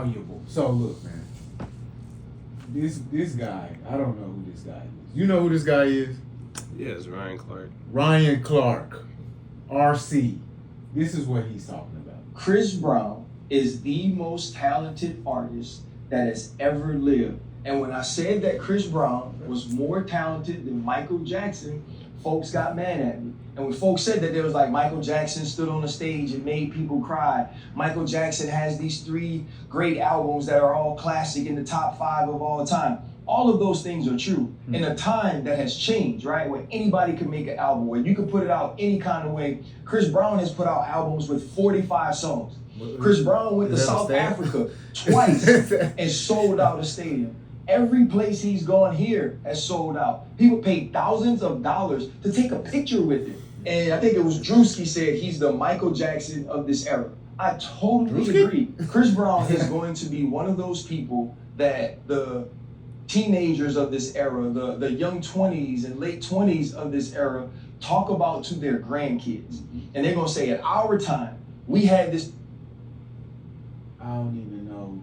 valuable. So look, man. This guy, I don't know who this guy is. You know who this guy is? Yeah, it's Ryan Clark. Ryan Clark, RC. This is what he's talking about. Chris Brown is the most talented artist that has ever lived. And when I said that Chris Brown was more talented than Michael Jackson, folks got mad at me. And when folks said that, there was like, Michael Jackson stood on the stage and made people cry. Michael Jackson has these 3 great albums that are all classic in the top 5 of all time. All of those things are true. In a time that has changed, right? Where anybody can make an album, where you can put it out any kind of way. Chris Brown has put out albums with 45 songs. Chris Brown went to South Africa twice and sold out a stadium. Every place he's gone here has sold out. People paid thousands of dollars to take a picture with him. And I think it was Drewski said he's the Michael Jackson of this era. I totally agree. Chris Brown is going to be one of those people that the teenagers of this era, the young 20s and late 20s of this era, talk about to their grandkids. And they're going to say, at our time, we had this. I don't even know,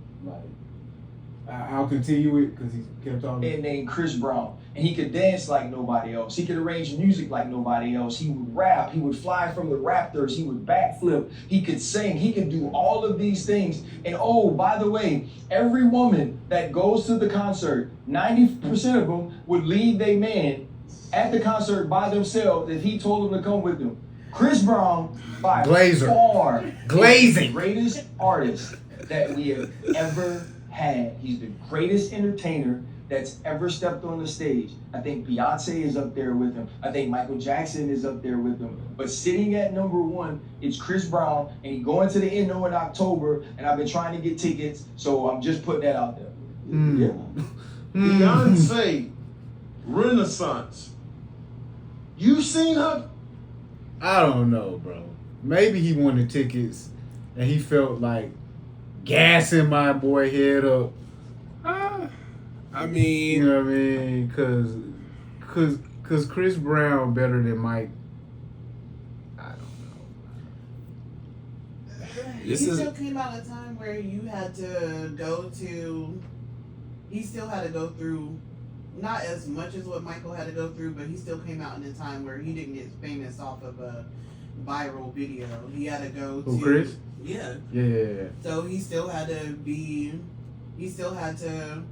I'll continue it because he kept on. Named Chris Brown. And he could dance like nobody else. He could arrange music like nobody else. He would rap. He would fly from the Raptors. He would backflip. He could sing. He could do all of these things. And oh, by the way, every woman that goes to the concert, 90% of them would leave their man at the concert by themselves if he told them to come with them. Chris Brown, by far, glazing, the greatest artist that we have ever had. He's the greatest entertainer that's ever stepped on the stage. I think Beyonce is up there with him. I think Michael Jackson is up there with him. But sitting at number 1, it's Chris Brown, and he's going to the Inno in October, and I've been trying to get tickets, so I'm just putting that out there. Yeah. Beyonce, Renaissance. You seen her? I don't know, bro. Maybe he wanted tickets, and he felt like gassing my boy head up. I mean, you know what I mean? Cause Chris Brown better than Mike. I don't know. He still came out at a time where you had to go to. He still had to go through, not as much as what Michael had to go through, but he still came out in a time where he didn't get famous off of a viral video. He had to go to. Chris? Yeah. Yeah. So he still had to be. He still had to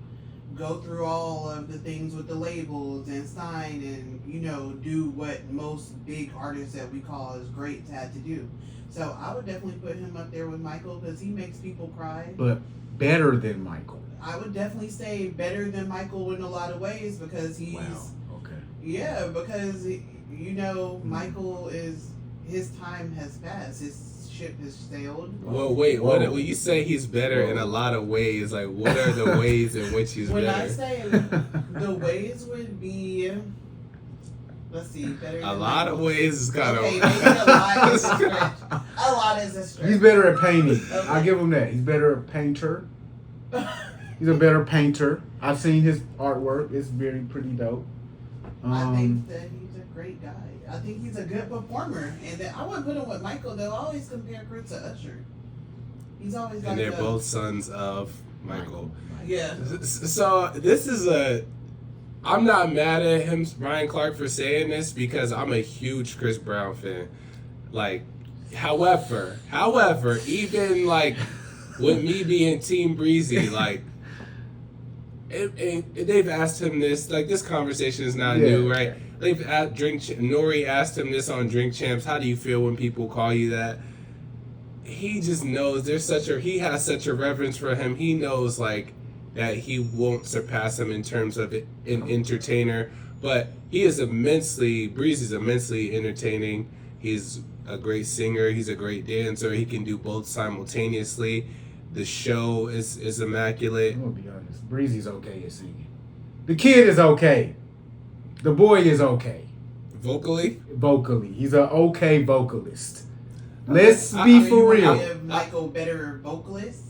go through all of the things with the labels and sign and, you know, do what most big artists that we call as greats had to do. So I would definitely put him up there with Michael because he makes people cry. But better than Michael. I would definitely say better than Michael in a lot of ways because he's... Wow, okay. Yeah, because, you know, Michael is... His time has passed. His ship has sailed. Well, wait. What? When you say he's better in a lot of ways, like what are the ways in which he's when better? I say the ways would be, let's see, better. A lot of ways is kind of. Okay, maybe a lot is a stretch. A lot is a stretch. He's better at painting. Okay. I'll give him that. He's better at painter. He's a better painter. I've seen his artwork. It's pretty dope. I think that he's a great guy. I think he's a good performer, and then I wouldn't put him with Michael. They'll always compare Chris to Usher. He's always and they're both sons of Michael. Yeah. So this is a. I'm not mad at him, Ryan Clark, for saying this because I'm a huge Chris Brown fan. Like, however, even like with me being Team Breezy, like. They've asked him this. Like, this conversation is not new, right? They've asked Nori asked him this on Drink Champs. How do you feel when people call you that? He just knows he has such a reverence for him. He knows like that he won't surpass him in terms of an entertainer. But he is Breezy's immensely entertaining. He's a great singer. He's a great dancer. He can do both simultaneously. The show is immaculate. I'm gonna be honest. Breezy's okay at singing. The kid is okay. The boy is okay. Vocally, he's an okay vocalist. Let's be for real. Give Michael better vocalist.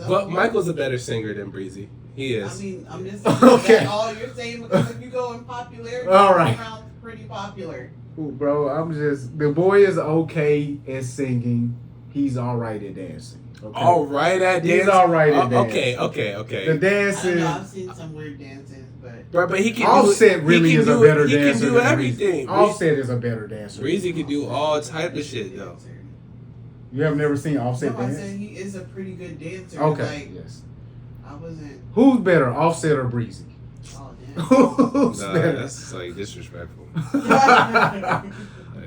But Michael's a better singer than Breezy. He is. I mean, I'm just saying that's all you're saying because if you go in popularity, all right, sounds pretty popular. Ooh, bro, the boy is okay at singing. He's all right at dancing. Okay? All right at dance. He's all right at dance. Okay. The I dancing. don't know, I've seen some weird dances, but But he can Offset do, really he can is do a better He dancer. can do than everything. Breezy. Offset is a better dancer. Breezy can do all type of shit though. You have never seen Offset No, I dance? said he is a pretty good dancer. Okay. Like, Yes. I wasn't. Who's better, Offset or Breezy? Oh Who's Nah, better? that's like disrespectful. damn.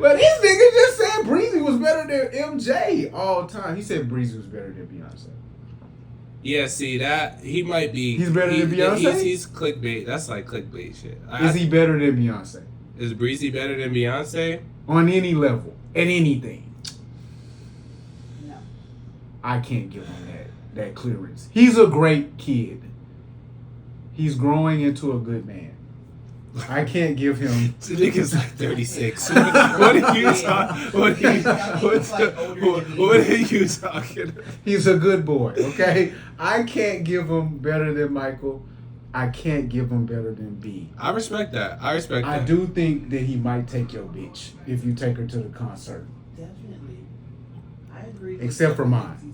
Well, this nigga just said Breezy was better than MJ all time. He said Breezy was better than Beyonce. Yeah, see that he might be. He's better than Beyonce? He's clickbait. That's like clickbait shit. Is he better than Beyonce? Is Breezy better than Beyonce? On any level, at anything. No. I can't give him that clearance. He's a great kid. He's growing into a good man. I can't give him. The nigga's like 36. What are you talking? What are you talking about? He's a good boy, okay? I can't give him better than Michael. I can't give him better than B. I respect that. I do think that he might take your bitch if you take her to the concert. Definitely. I agree. Except for mine.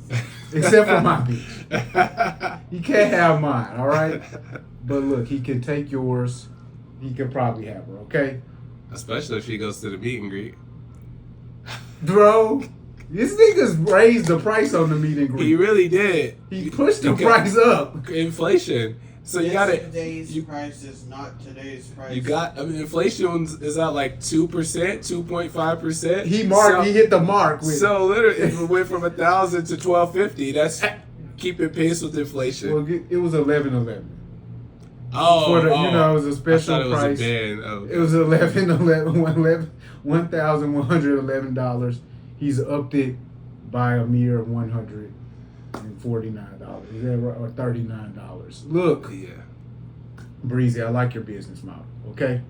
Except for my bitch. You can't have mine, all right? But look, he can take yours. He could probably have her, okay? Especially if she goes to the meet and greet. Bro, this nigga's raised the price on the meet and greet. He really did. He pushed the price up. Inflation. So you got it. Today's price is not today's price. You got. I mean, inflation is at like 2%, 2.5%. He hit the mark. So literally, if it went from 1,000 to 1,250, that's keeping pace with inflation. Well, it was 11.11. Oh, it was a special I thought price. It was a band. Oh, okay. It was $1,111. He's upped it by a mere $149. Is that right? Or $39. Look, Yeah. Breezy, I like your business model. Okay,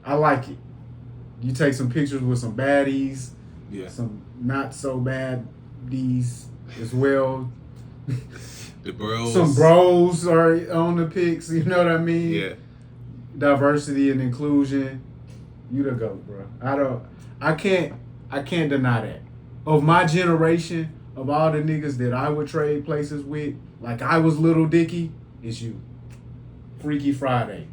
I like it. You take some pictures with some baddies, some not so baddies as well. The bros. Some bros are on the pics. You know what I mean? Yeah. Diversity and inclusion. You the GOAT, bro. I can't deny that. Of my generation, of all the niggas that I would trade places with, like I was Little Dicky, it's you. Freaky Friday.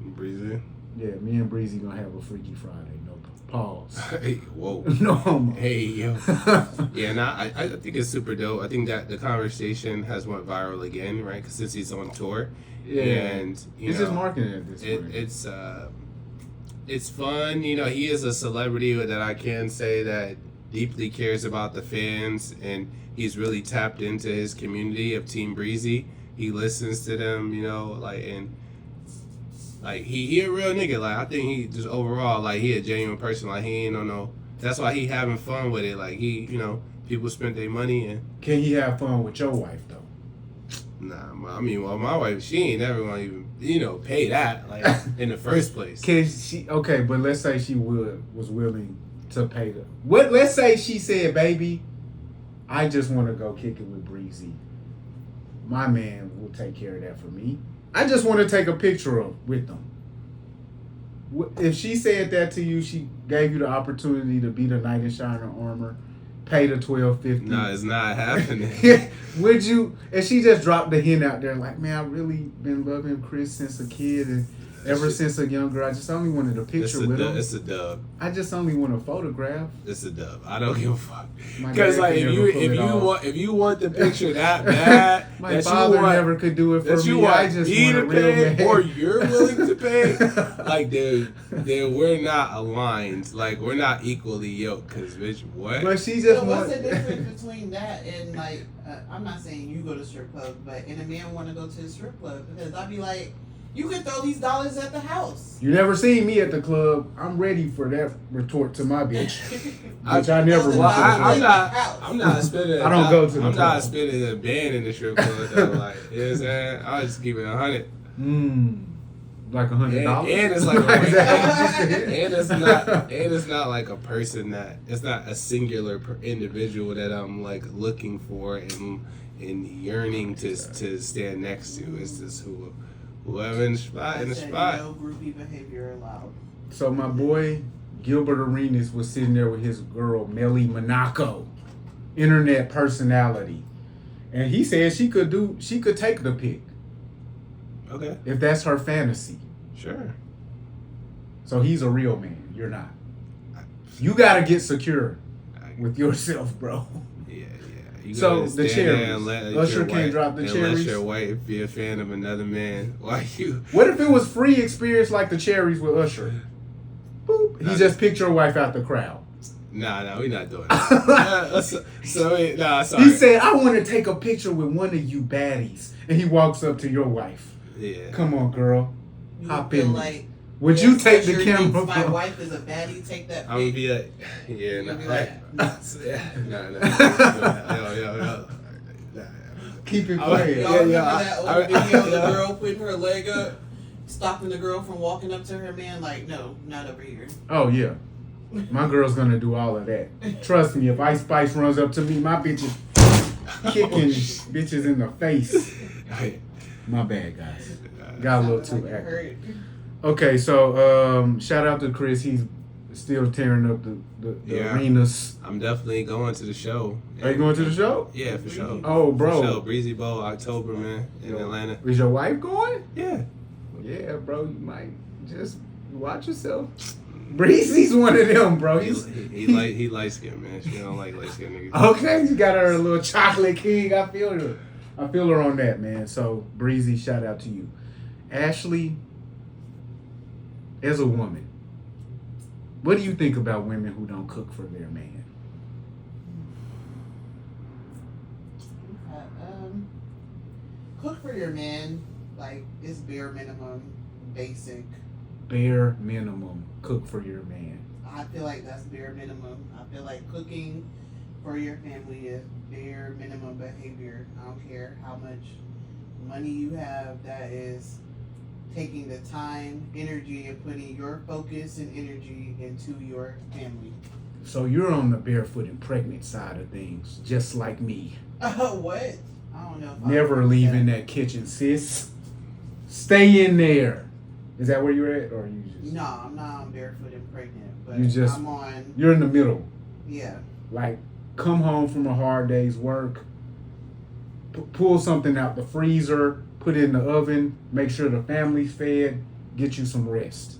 Breezy. Yeah, me and Breezy gonna have a Freaky Friday. No pause. Hey, whoa. No homo. Hey, yo. Yeah, nah, I think it's super dope. I think that the conversation has went viral again, right? Because since he's on tour. Yeah. And, it's just marketing at this point. It's fun. You know, he is a celebrity that I can say that deeply cares about the fans, and he's really tapped into his community of Team Breezy. He listens to them, you know, he a real nigga. Like, I think he just overall, like, he a genuine person. Like, he ain't no. That's why he having fun with it. Like, he, you know, people spend their money and. Can he have fun with your wife though? Nah, I mean, well, my wife, she ain't never gonna even, you know, pay that, like, in the first place. Can she? Okay, but let's say she was willing to pay the. What? Let's say she said, "Baby, I just want to go kick it with Breezy. My man will take care of that for me. I just want to take a picture with them." If she said that to you, she gave you the opportunity to be the knight in shining armor, pay the $12.50. No, it's not happening. Would you? And she just dropped the hint out there, like, man, I've really been loving Chris since a kid, and ever since a young girl, I just only wanted a picture with him. It's a dub. I just only want a photograph. It's a dub. I don't give a fuck. My Because dad like if you want the picture that bad, my father never could do it for that me. You want I just me want to a real pay, man. or you're willing to pay. Like, dude, we're not aligned. Like, we're not equally yoked. Cause bitch, what? But she just what's the difference between that and like? I'm not saying you go to strip club, but and a man want to go to the strip club, because I'd be like, you could throw these dollars at the house. You never seen me at the club. I'm ready for that retort to my bitch. Which I never. Well, I'm not spending. I don't go to the I'm club. not spending a band in the strip club. Though, like, you know what I'm saying? I'll just keep it 100. Like $100. And it's like and it's not like a person that it's not a singular individual that I'm like looking for and yearning to stand next to. It's just whoever in the spot. No groupie behavior allowed. So my boy Gilbert Arenas was sitting there with his girl Melly Monaco. internet personality. And he said she could take the pic. Okay. If that's her fantasy. Sure. So he's a real man. You're not. You gotta get secure with yourself, bro. Yeah. You so gotta the cherries. Usher can't drop the cherries. Unless you're white, be a fan of another man. Why you? What if it was free experience like the cherries with Usher? Boop. He just picked your wife out the crowd. Nah, we not doing that. Sorry. He said, I want to take a picture with one of you baddies. And he walks up to your wife. Yeah. Come on, girl. Hop in. Like, would you take the camera? My wife is a baddie. Take that. I'm gonna be like, yeah, no. Yo. Keep it quiet. Y'all remember that old video of the girl putting her leg up, stopping the girl from walking up to her man? Like, no, not over here. Oh, yeah. My girl's gonna do all of that. Trust me, if Ice Spice runs up to me, my bitch is kicking bitches in the face. My bad, guys. Got a little too active. Okay, so shout out to Chris. He's still tearing up the arenas. I'm definitely going to the show. Are you going to the show? Yeah, for sure. Oh, bro. For sure. Breezy Bowl, October, man, in Atlanta. Is your wife going? Yeah. Yeah, bro. You might just watch yourself. Breezy's one of them, bro. He light skin, man. She don't like light skin niggas. Okay, you got her a little chocolate king. I feel her on that, man. So Breezy, shout out to you. Ashley, as a woman, what do you think about women who don't cook for their man? Cook for your man, like, it's bare minimum, basic. Bare minimum, cook for your man. I feel like that's bare minimum. I feel like cooking for your family is bare minimum behavior. I don't care how much money you have, that is taking the time, energy, and putting your focus and energy into your family. So you're on the barefoot and pregnant side of things, just like me. What? I don't know. Never leaving that kitchen, sis. Stay in there. Is that where you're at, or you just? No, I'm not on barefoot and pregnant, but I'm on. You're in the middle. Yeah. Like, come home from a hard day's work, pull something out the freezer, put it in the oven, make sure the family's fed, get you some rest.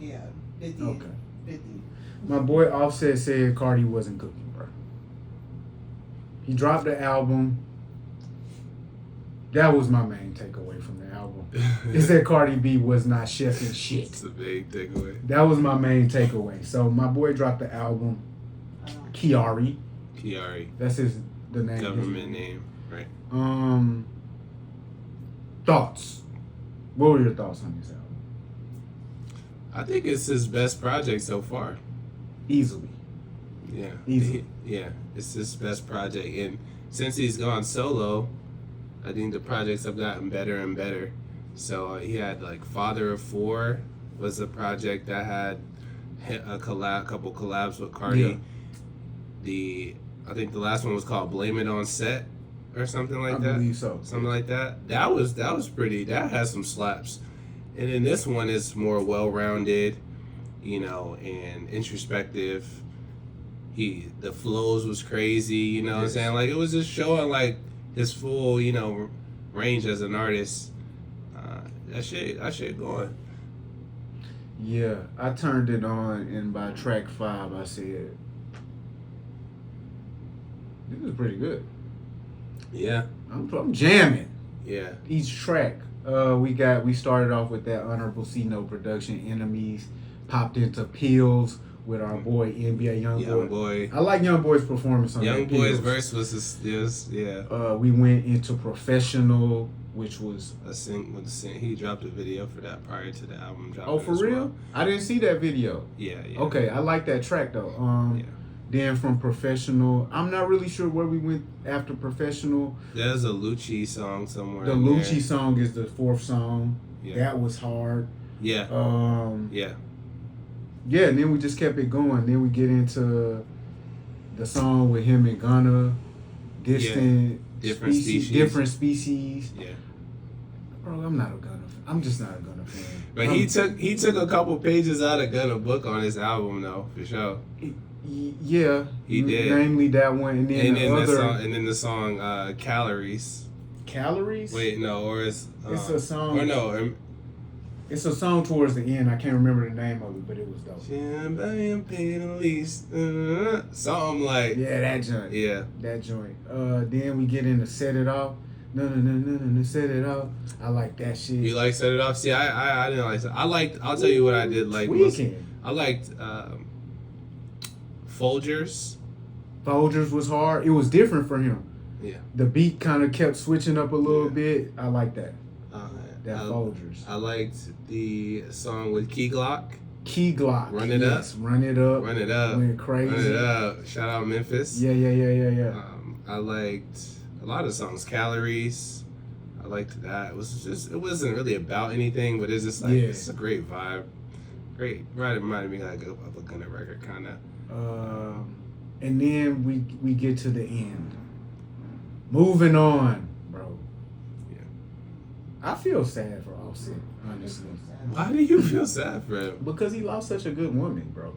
Yeah, 50. Okay. 50. My boy Offset said Cardi wasn't cooking, bro. He dropped the album. That was my main takeaway from the album. Is that Cardi B was not chefing shit. It's a big takeaway. That was my main takeaway. So my boy dropped the album. Kiari. That's the name. Government name, right? Thoughts. What were your thoughts on this album? I think it's his best project so far. Easily. Yeah. Easily. Yeah. It's his best project. And since he's gone solo, I think the projects have gotten better and better. So he had like Father of Four was a project that had a couple collabs with Cardi. Yeah. I think the last one was called Blame It On Set or something like that. I believe so. Something like that. That was pretty. That has some slaps. And then this one is more well-rounded, and introspective. The flows was crazy, you know what I'm saying? Like, it was just showing like his full, range as an artist. That shit going. Yeah, I turned it on, and by track 5, I said, this is pretty good. Yeah. I'm jamming. Yeah. Each track. We started off with that Honorable C Note production, Enemies, popped into Pills with our boy NBA Youngboy. I like Youngboy's performance on that. Youngboy's verse was yeah. We went into Professional, which was he dropped a video for that prior to the album dropping. Oh, for real? Well. I didn't see that video. Yeah. Okay, I like that track though. Then from Professional, I'm not really sure where we went after Professional. There's a Lucci song somewhere. The Lucci song is the 4th song. Yeah. That was hard. Yeah. Yeah, and then we just kept it going. Then we get into the song with him and Gunna, different species. Yeah. Bro, I'm just not a Gunna fan. But he took a couple pages out of Gunna book on his album though, for sure. Yeah, he did. Namely that one, and then the song Calories. Calories. Wait, no, or it's a song. Or no, it's a song towards the end. I can't remember the name of it, but it was dope. Champagne paid at least something like. Yeah, that joint. Yeah, that joint. Then we get into Set It Off. No, Set It Off. I like that shit. You like Set It Off? See, I didn't like. I'll tell you what I did like. I liked Folgers. Folgers was hard. It was different for him. Yeah. The beat kind of kept switching up a little bit. I like that. Folgers. I liked the song with Key Glock. Run It Up. Run It Up. Went crazy. Run It Up. Shout out Memphis. Yeah. I liked a lot of songs. Calories. I liked that. It wasn't really about anything, but it's just like it's a great vibe. Great. Right, it reminded me like of a Gunna record kind of. And then we get to the end. Moving on, bro. Yeah. I feel sad for Offset, honestly. Why do you feel sad for him? Because he lost such a good woman, bro.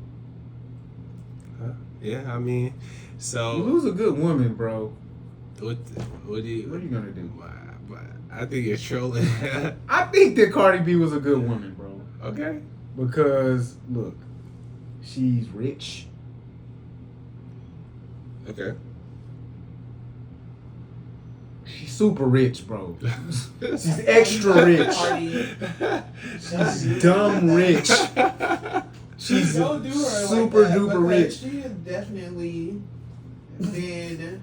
Yeah, I mean, so you lose a good woman, bro. What are you gonna do? I think you're trolling. I think that Cardi B was a good woman, bro. Okay. Because look, she's rich. Okay. She's super rich, bro. She's extra rich. She's dumb rich. She's super duper rich. She has definitely been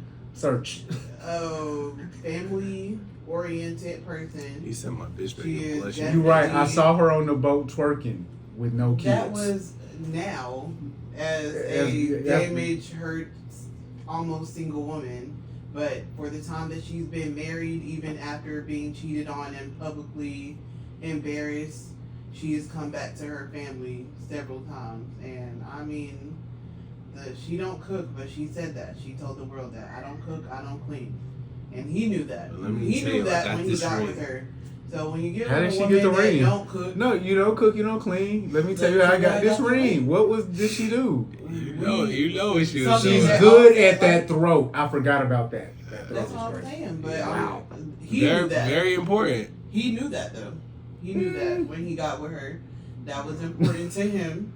family oriented person. You said my bitch making blush. You're right. I saw her on the boat twerking with no kids. That was now as a damaged, hurt, almost single woman. But for the time that she's been married, even after being cheated on and publicly embarrassed, she has come back to her family several times. And I mean, she don't cook, but she said that. She told the world that I don't cook, I don't clean. And he knew that. He knew that when he got with her. So when you get with a woman that don't cook, no, you don't cook, you don't clean. Let me tell you how I got this ring. What did she do? You know what she was doing. She's good at that throat. I forgot about that. That's what I'm saying. But wow. He knew that. Very important. He knew that though. He knew that when he got with her, that was important to him.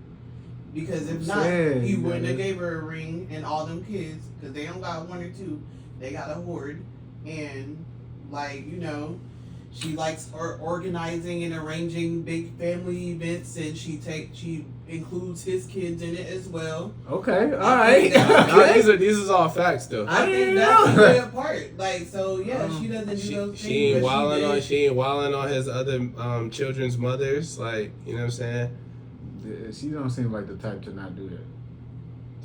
Because if not, he wouldn't have gave her a ring and all them kids. Because they don't got one or two. They got a horde. And she likes organizing and arranging big family events, and she includes his kids in it as well. Okay, all right. These is all facts, though. I think that's a good part. She doesn't do those things. She ain't wilding on his other children's mothers. Like, you know what I'm saying? She don't seem like the type to not do that.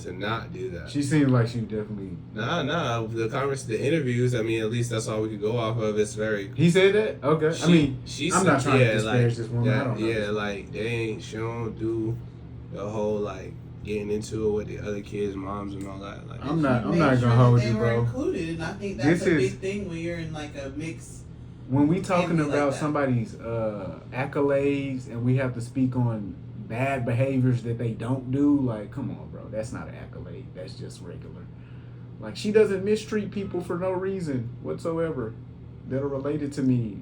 To not do that. She seems like she definitely. Nah. The interviews. I mean, at least that's all we could go off of. It's very. He said that. Okay. I'm not trying to disparage this woman. That, I don't know. Yeah, like she don't do the whole like getting into it with the other kids' moms and all that. Like, I'm not gonna hold you, bro. Included, and I think that's a big thing when you're in like a mix. When we talking about somebody's accolades and we have to speak on bad behaviors that they don't do, like, come on, bro, that's not an accolade. That's just regular. Like, she doesn't mistreat people for no reason whatsoever that are related to me.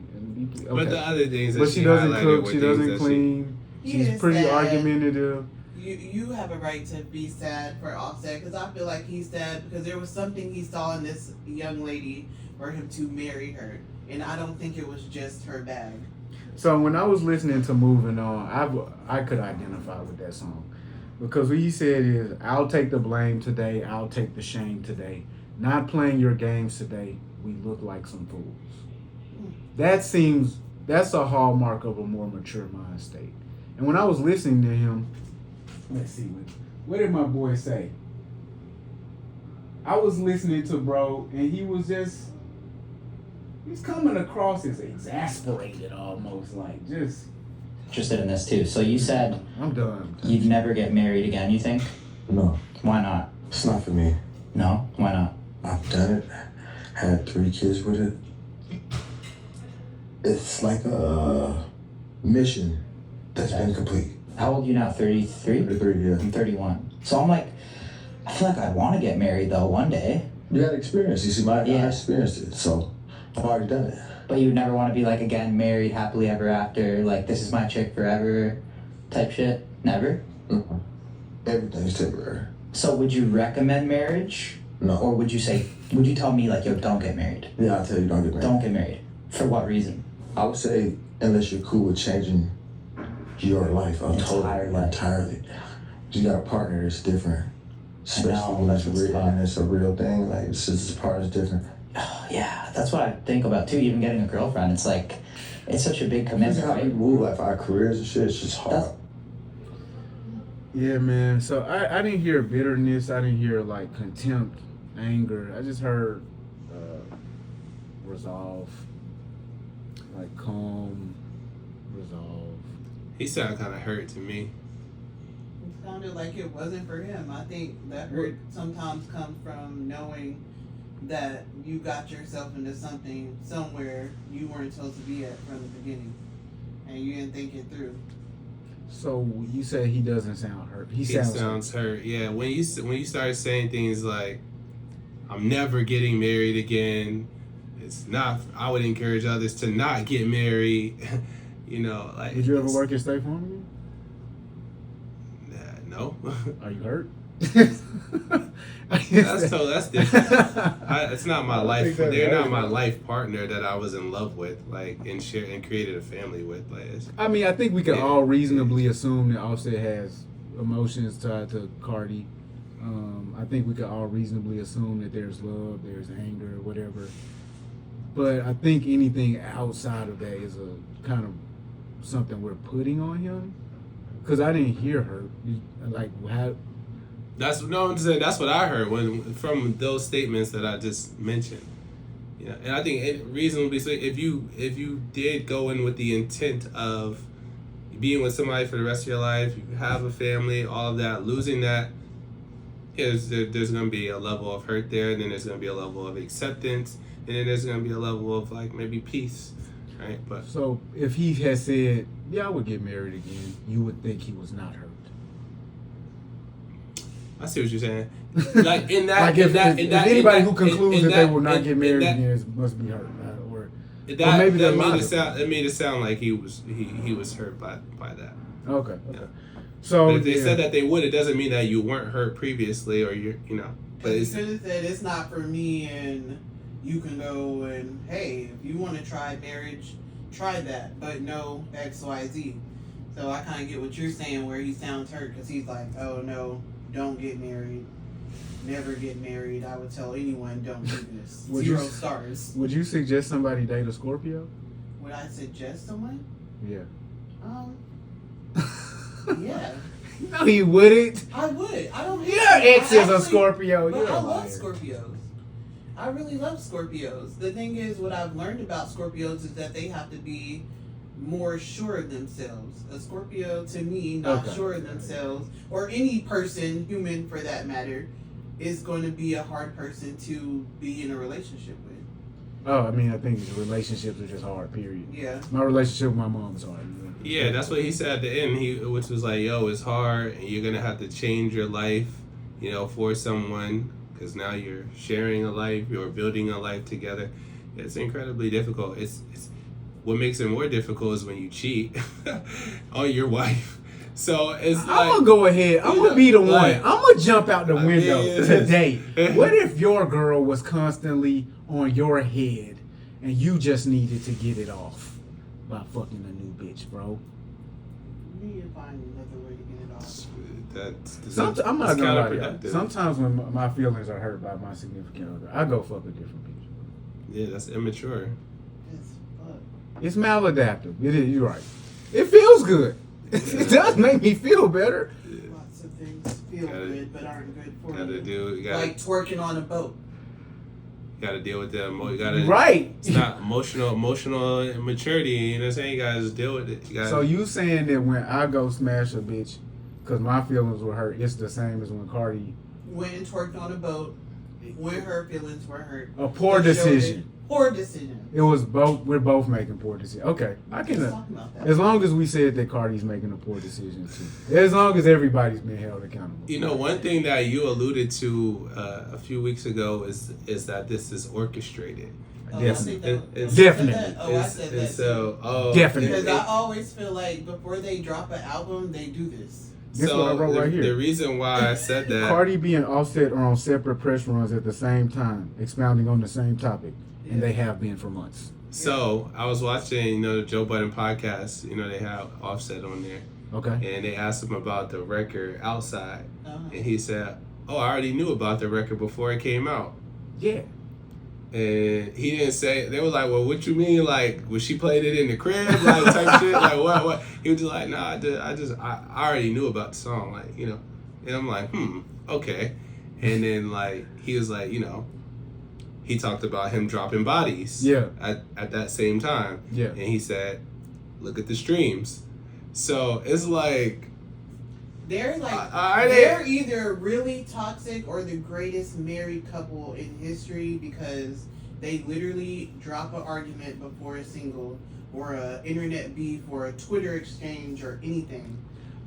Okay. But the other things, but she doesn't cook, she doesn't clean. She's pretty argumentative. You have a right to be sad for Offset, because I feel like he's sad because there was something he saw in this young lady for him to marry her, and I don't think it was just her bag. So when I was listening to Moving On, I could identify with that song. Because what he said is, I'll take the blame today, I'll take the shame today. Not playing your games today, we look like some fools. That's a hallmark of a more mature mind state. And when I was listening to him, let's see, what did my boy say? I was listening to bro, and he's coming across as exasperated almost, like just... Interested in this too. So you said... I'm done. You'd never get married again, you think? No. Why not? It's not for me. No? Why not? I've done it. Had 3 kids with it. It's like a mission that's been complete. How old are you now? 33? 33, yeah. I'm 31. So I'm like I feel like I want to get married though one day. You got experience. You see, I Yeah. experienced it, so I've already done it. But you would never want to be like, again, married happily ever after, like this is my chick forever type shit? Never? Mm-hmm. Everything's temporary. So would you recommend marriage? No. Or would you tell me like, yo, don't get married? Yeah, I'll tell you, don't get married. Don't get married. For what reason? I would say, unless you're cool with changing your life entirely. You got a partner that's different. Especially when it's a real thing. Like, it's just, this part is different. Oh, yeah, that's what I think about too. Even getting a girlfriend, it's like, it's such a big commitment, How we right? move, like, our careers and shit, it's just hard. Yeah, man. So I didn't hear bitterness. I didn't hear like contempt, anger. I just heard resolve, like calm, resolve. He sounded kind of hurt to me. It sounded like it wasn't for him. I think that hurt sometimes comes from knowing that you got yourself into something somewhere you weren't supposed to be at from the beginning, and you didn't think it through. So you say he doesn't sound hurt. He sounds hurt. Yeah, when you start saying things like, "I'm never getting married again," it's not. I would encourage others to not get married. You know, like. Did you ever work at State Farm again? No. Are you hurt? That's different. It's not my life. They're not my life partner that I was in love with, like, and created a family with. Like, I mean, I think we can all reasonably assume that Offset has emotions tied to Cardi. I think we can all reasonably assume that there's love, there's anger, whatever. But I think anything outside of that is a kind of something we're putting on him. Because I didn't hear her. Like, how... That's what I heard from those statements that I just mentioned. You know, and I think reasonably, if you did go in with the intent of being with somebody for the rest of your life, you have a family, all of that, losing that, there's going to be a level of hurt there, and then there's going to be a level of acceptance, and then there's going to be a level of like maybe peace, right? But so if he had said, "Yeah, I would get married again," you would think he was not hurt. I see what you're saying. Like in that, like if anybody who concludes that they will not get married again must be hurt, or maybe that made it sound like he was hurt by that. Okay. Yeah. So but if they said that they would, it doesn't mean that you weren't hurt previously, or you know. But you could have said it's not for me, and you can go and hey, if you want to try marriage, try that, but no X, Y, Z. So I kind of get what you're saying, where he sounds hurt because he's like, oh no. Don't get married. Never get married. I would tell anyone don't do this. 0 stars. Would you suggest somebody date a Scorpio? Would I suggest someone? Yeah. Yeah. No, you wouldn't. I would. I don't. Your ex is a Scorpio. But I love Scorpios. I really love Scorpios. The thing is, what I've learned about Scorpios is that they have to be more sure of themselves. A Scorpio, to me, not sure of themselves, or any person, human for that matter, is going to be a hard person to be in a relationship with. Oh, I mean, I think relationships are just hard, period. Yeah. My relationship with my mom is hard. Yeah, that's what he said at the end, which was like, yo, it's hard, and you're going to have to change your life, you know, for someone, because now you're sharing a life, you're building a life together. It's incredibly difficult. It's what makes it more difficult is when you cheat on your wife. So it's like, I'm gonna go ahead. I'm gonna be the one. I'm gonna jump out the window today. What if your girl was constantly on your head and you just needed to get it off by fucking a new bitch, bro? You need to find another way to get it off. I'm not gonna lie to you. Sometimes when my feelings are hurt by my significant other, I go fuck a different bitch. Yeah, that's immature. It's maladaptive. It is. You're right. It feels good. It does make me feel better. Lots of things feel good but aren't good for you. You like twerking on a boat. You gotta deal with them. Right. It's not emotional immaturity. You know what I'm saying? You guys deal with it. So you saying that when I go smash a bitch because my feelings were hurt, it's the same as when Cardi went and twerked on a boat when her feelings were hurt. A poor decision. Poor decision. It was both. We're both making poor decisions. Okay, I can. Talking about that. As long as we said that Cardi's making a poor decision too. As long as everybody's been held accountable. You know, one thing that you alluded to a few weeks ago is that this is orchestrated. Definitely. Definitely. Oh, I said that. So, Definitely. Because I always feel like before they drop an album, they do this. This is what I wrote right here. The reason why I said that, Cardi B and Offset are on separate press runs at the same time, expounding on the same topic, and they have been for months. So I was watching, the Joe Budden podcast. They have Offset on there. Okay. And they asked him about the record Outside, Uh-huh. and he said, "Oh, I already knew about the record before it came out." Yeah. And he didn't say. They were like, "Well, what you mean? Like, was she played it in the crib, like type shit? Like, what?" He was just like, "Nah, I already knew about the song, like, And I'm like, okay. And then he was like, he talked about him dropping bodies. Yeah. At that same time. Yeah. And he said, "Look at the streams." So it's like. They're they're either really toxic or the greatest married couple in history because they literally drop an argument before a single or a internet beef or a Twitter exchange or anything.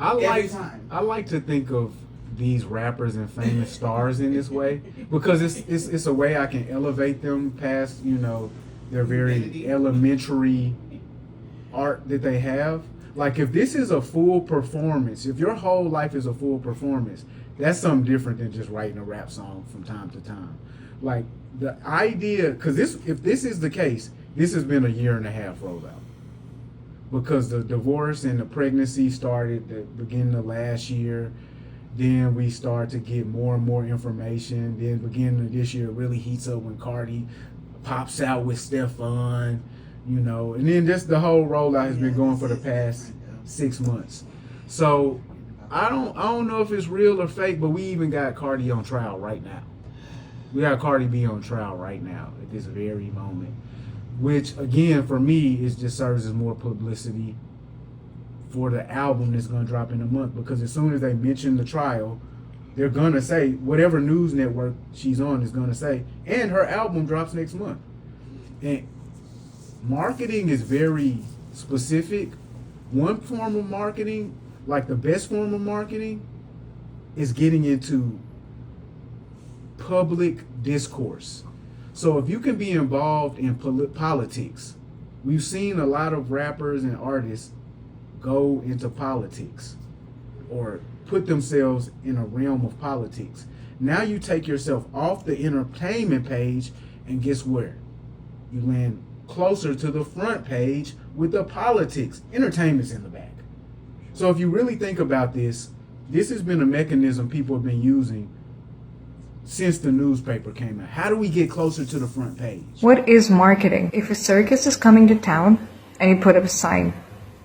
Every time. I like to think of these rappers and famous stars in this way because it's a way I can elevate them past their very elementary art that they have. Like, if this is a full performance, if your whole life is a full performance, that's something different than just writing a rap song from time to time. Like, the idea, because if this is the case, this has been a 1.5-year rollout. Because the divorce and the pregnancy started at the beginning of last year. Then we start to get more and more information. Then beginning of this year, it really heats up when Cardi pops out with Stefan. And then just the whole rollout has been going for the past 6 months. So I don't know if it's real or fake, but we even got Cardi on trial right now. We got Cardi B on trial right now at this very moment, which again for me is just serves as more publicity for the album that's gonna drop in a month. Because as soon as they mention the trial, they're gonna say whatever news network she's on is gonna say, and her album drops next month. And marketing is very specific. One form of marketing, like the best form of marketing, is getting into public discourse. So if you can be involved in politics, we've seen a lot of rappers and artists go into politics or put themselves in a realm of politics. Now you take yourself off the entertainment page, and guess where? You land closer to the front page with the politics. Entertainment's in the back. So if you really think about this has been a mechanism people have been using since the newspaper came out. How do we get closer to the front page? What is marketing? If a circus is coming to town and you put up a sign,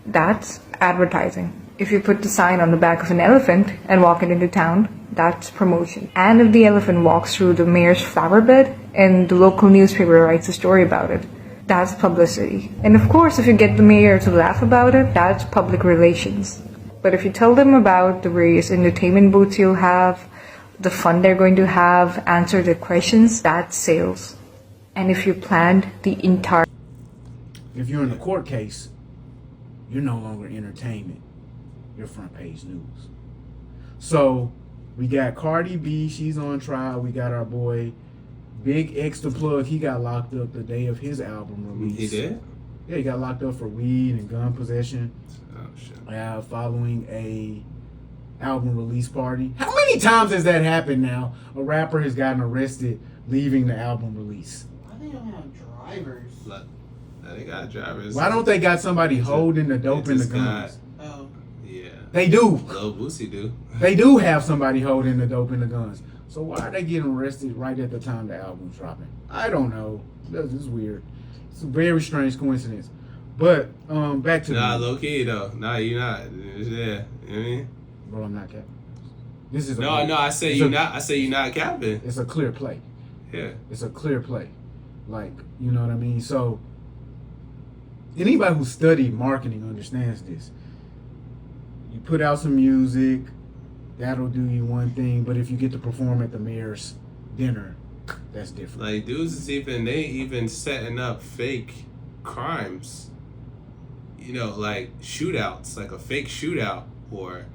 that's advertising. If you put the sign on the back of an elephant and walk it into town, that's promotion. And if the elephant walks through the mayor's flower bed and the local newspaper writes a story about it, that's publicity. And of course, if you get the mayor to laugh about it, that's public relations. But if you tell them about the various entertainment booths you'll have, the fun they're going to have, answer their questions, that's sales. And if you planned the entire... If you're in a court case, you're no longer entertainment. You're front page news. So we got Cardi B, she's on trial. We got our boy Big XTHAPLUG, he got locked up the day of his album release. He did? Yeah, he got locked up for weed and gun possession. Oh, shit. Following a album release party. How many times has that happened now? A rapper has gotten arrested leaving the album release. Why they don't have drivers? They got drivers. Why don't they got somebody holding the dope and the guns? Oh. Yeah. They do. Lil Boosie do. They do have somebody holding the dope and the guns. So why are they getting arrested right at the time the album's dropping? I don't know. This is weird. It's a very strange coincidence. But back to low key though. Nah, you not. Yeah, you know what I mean? Bro, I'm not capping. This is no. I say you not. I say you not capping. It's a clear play. Yeah. It's a clear play. Like, you know what I mean? So anybody who studied marketing understands this. You put out some music, that'll do you one thing, but if you get to perform at the mayor's dinner, that's different. Like dudes is even setting up fake crimes. You know, like shootouts, like a fake shootout, or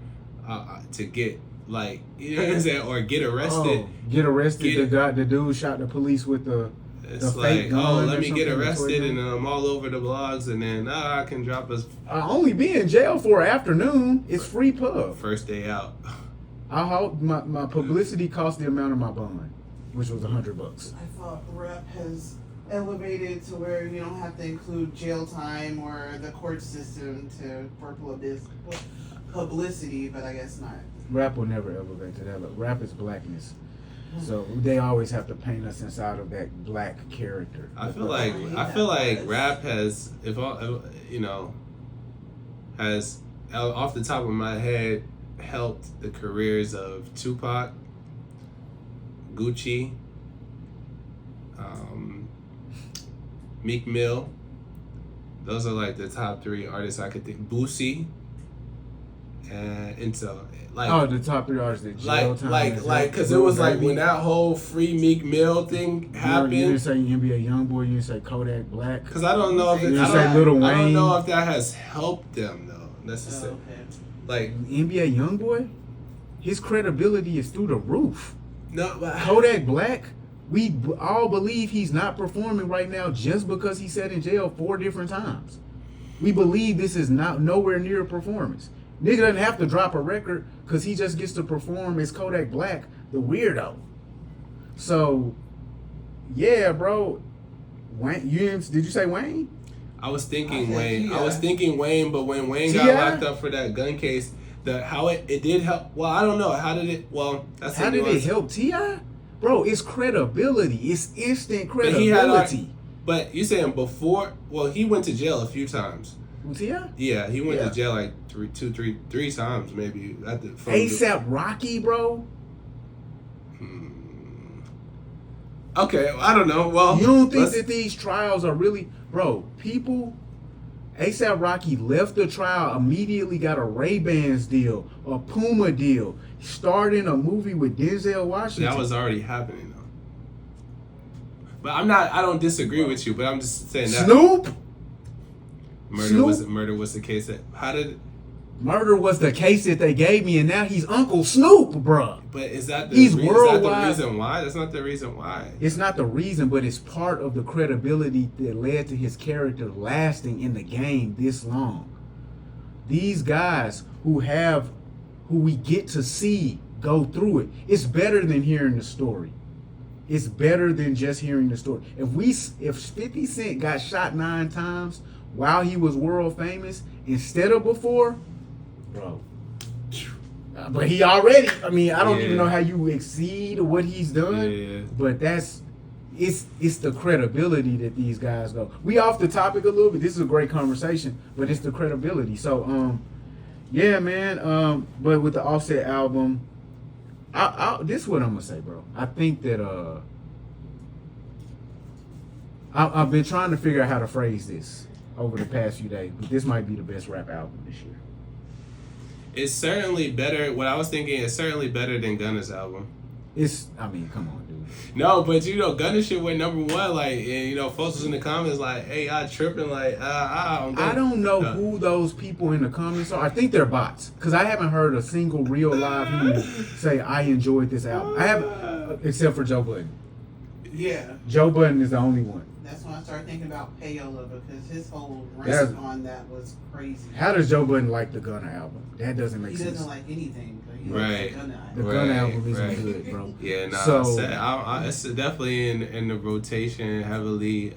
to get like, you know what I'm saying, or get arrested. Oh, get arrested. The dude shot the police with the. It's like, oh, let me get arrested, and I'm all over the blogs, and then I can drop us. I only be in jail for an afternoon. It's free pub. First day out. I hope my publicity cost the amount of my bond, which was $100. I thought rap has elevated to where you don't have to include jail time or the court system for publicity, but I guess not. Rap will never elevate to that. Look, rap is blackness. So they always have to paint us inside of that black character. I feel like rap has, has off the top of my head helped the careers of Tupac, Gucci, Meek Mill. Those are like the top 3 artists I could think. Boosie, and so. Like, the top 3 artists that jail time. Because it was like when that whole Free Meek Mill thing happened. You didn't say NBA Youngboy. You didn't say Kodak Black. Because I don't know if you say Lil Wayne. I don't know if that has helped them though necessarily. Oh, okay. Like NBA Youngboy, his credibility is through the roof. No, but Kodak Black, we all believe he's not performing right now just because he sat in jail 4 different times. We believe this is not nowhere near a performance. Nigga doesn't have to drop a record because he just gets to perform as Kodak Black, the weirdo. So, yeah, bro. Wayne, did you say Wayne? I was thinking Wayne. I was thinking Wayne, but when Wayne got locked up for that gun case, it did help. Well, I don't know. How did it? Well, that's how did it help T.I.? Bro, it's credibility. It's instant credibility. But you saying before? Well, he went to jail a few times. T.I.? Yeah, he went to jail like three times maybe. ASAP Rocky, bro. Okay, I don't know. Well, you don't think that these trials are really, bro? People, ASAP Rocky left the trial, immediately got a Ray-Bans deal, a Puma deal, starred in a movie with Denzel Washington. That was already happening though. But I don't disagree with you, but I'm just saying that Snoop. Murder was the case that Murder was the case that they gave me, and now he's Uncle Snoop, bruh. But is that the reason why? That's not the reason why. It's not the reason, but it's part of the credibility that led to his character lasting in the game this long. These guys who we get to see go through it, it's better than hearing the story. It's better than just hearing the story. If 50 Cent got shot 9 times while he was world famous instead of before, bro. But he already, I don't even know how you exceed what he's done. Yeah. But it's the credibility that these guys go. We off the topic a little bit. This is a great conversation, but it's the credibility. So yeah, man. But with the Offset album, this is what I'm gonna say, bro. I think that I've been trying to figure out how to phrase this over the past few days, but this might be the best rap album this year. It's certainly better. What I was thinking is certainly better than Gunna's album. Come on, dude. No, but Gunna shit went number 1. Like, and folks was in the comments like, "Hey, I tripping." Like, I don't know who those people in the comments are. I think they're bots because I haven't heard a single real live human say I enjoyed this album. I haven't, except for Joe Budden. Yeah. Joe Budden is the only one. That's when I started thinking about Payola because his whole rant on that was crazy. How does Joe Budden like the Gunna album? That doesn't make sense. He doesn't like anything. But he right. Likes the Gunna album isn't good, bro. Yeah, no. So, it's definitely in the rotation heavily.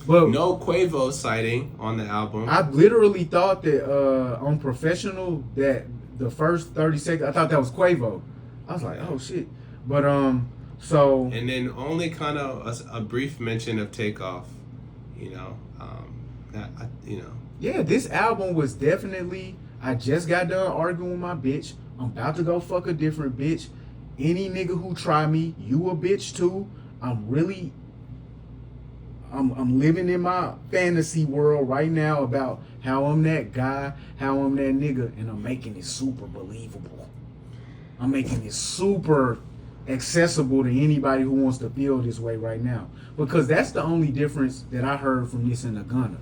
But no Quavo sighting on the album. I literally thought that on Professional that the first 30 seconds, I thought that was Quavo. I was like, oh shit. But so. And then only kind of a brief mention of Takeoff. Yeah, this album was definitely. I just got done arguing with my bitch. I'm about to go fuck a different bitch. Any nigga who try me, you a bitch too. I'm living in my fantasy world right now about how I'm that guy, how I'm that nigga, and I'm making it super believable. I'm making it super accessible to anybody who wants to feel this way right now. Because that's the only difference that I heard from this and the Gunna.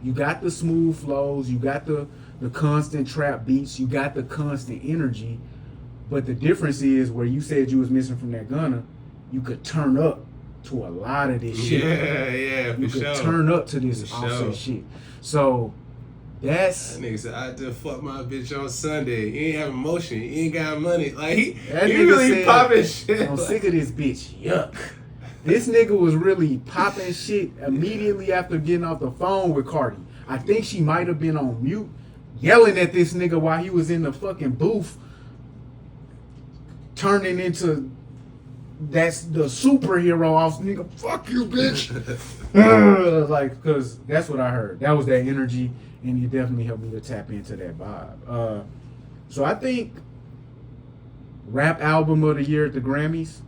You got the smooth flows, you got the constant trap beats, you got the constant energy. But the difference is where you said you was missing from that Gunna, you could turn up to a lot of this shit. Yeah, you could turn up to this Offset shit. So that's that nigga said I just fuck my bitch on Sunday. He ain't have emotion. He ain't got money. Like he really popping shit. I'm sick of this bitch. Yuck. This nigga was really popping shit immediately after getting off the phone with Cardi. I think she might have been on mute, yelling at this nigga while he was in the fucking booth, turning into that's the superhero off nigga. Fuck you, bitch. Like, cause that's what I heard. That was that energy, and it definitely helped me to tap into that vibe. So I think rap album of the year at the Grammys.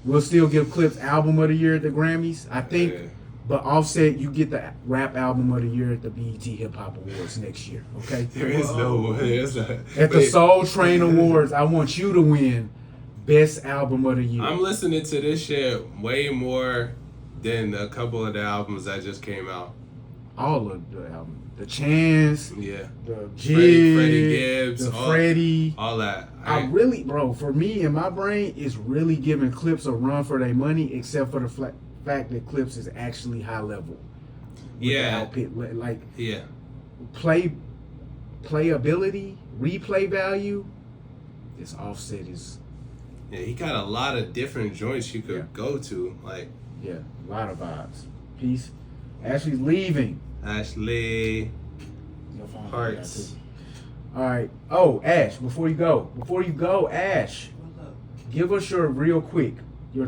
We'll still give Clips album of the year at the Grammys. I think, but Offset, you get the rap album of the year at the BET Hip Hop Awards next year. Okay. There is no one. At the Soul Train Awards, I want you to win Best Album of the Year. I'm listening to this shit way more than a couple of the albums that just came out. All of the albums. The Chance, yeah, the Jig, Freddie Gibbs, the Freddie, all that. I really, bro, for me in my brain, it's really giving Clips a run for their money, except for the fact that Clips is actually high level. Yeah, output, like yeah, playability, replay value. This Offset is. Yeah, he got a lot of different joints you could go to, like. Yeah, a lot of vibes. Peace. Ashley's leaving. Ashley. Hearts. All right. Oh, Ash, before you go, Ash, give us your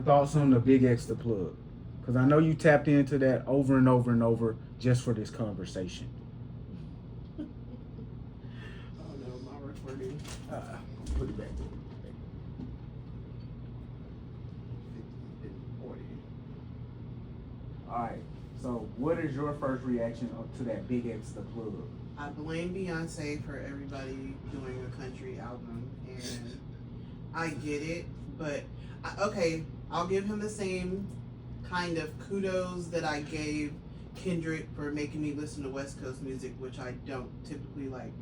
thoughts on the Big X the Plug. Because I know you tapped into that over and over and over just for this conversation. Oh no, my recording. Put it back. All right. So, what is your first reaction to that Big X the Plug? I blame Beyonce for everybody doing a country album, and I get it, but I'll give him the same kind of kudos that I gave Kendrick for making me listen to West Coast music, which I don't typically like.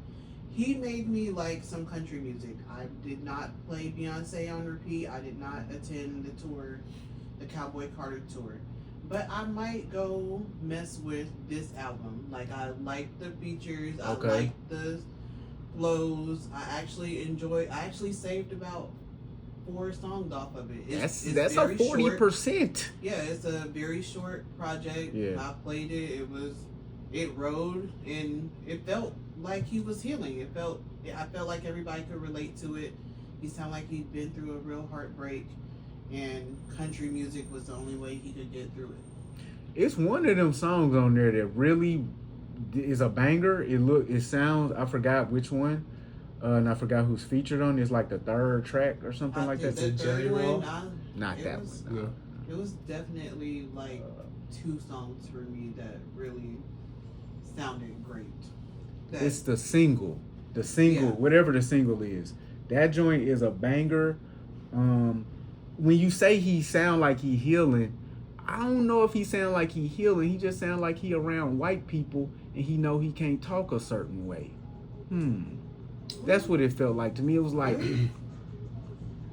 He made me like some country music. I did not play Beyonce on repeat. I did not attend the tour, the Cowboy Carter tour. But I might go mess with this album. Like, I like the features. I like the flows. I actually saved about 4 songs off of it. That's a 40%. Yeah, it's a very short project. Yeah. I played it. It rode, and it felt like he was healing. I felt like everybody could relate to it. He sounded like he'd been through a real heartbreak, and country music was the only way he could get through it. It's one of them songs on there that really is a banger. It sounds, I forgot which one, and I forgot who's featured on it. It's like the 3rd track or something like that. The third one, not that one. No. It was definitely like 2 songs for me that really sounded great. It's the single, whatever the single is. That joint is a banger. When you say he sound like he healing, I don't know if he sound like he healing. He just sound like he around white people and he know he can't talk a certain way. That's what it felt like to me. It was like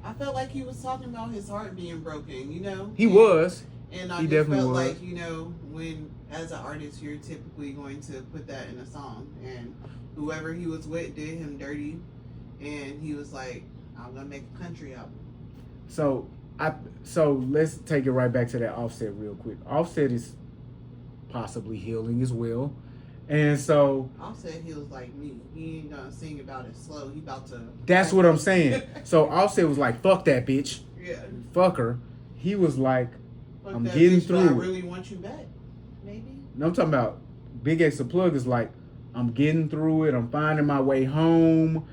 I felt like he was talking about his heart being broken, you know? He was. And I he just definitely felt was. like, you know, when as an artist you're typically going to put that in a song, and whoever he was with did him dirty, and he was like, I'm gonna make a country album. So let's take it right back to that Offset real quick. Offset is possibly healing as well. And so Offset heals like me. He ain't gonna sing about it slow. He about to. That's what I'm saying. So Offset was like, fuck that bitch. Yeah. Fuck her. He was like, Fuck I'm that getting bitch, through but it. I really want you back. Maybe. No, I'm talking about Big X the Plug is like, I'm getting through it. I'm finding my way home.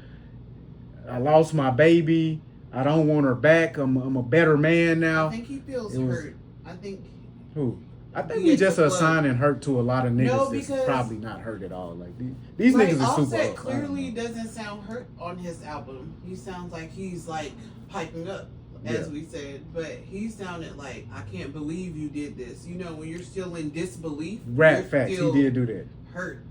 I lost my baby. I don't want her back. I'm a better man now. I think he feels hurt. I think. Who? I think we just assigning hurt to a lot of niggas that's probably not hurt at all. Like these niggas are super. Offset clearly doesn't sound hurt on his album. He sounds like he's like piping up. as we said, but he sounded like, I can't believe you did this. You know, when you're still in disbelief. Rap facts, he did do that. Hurt.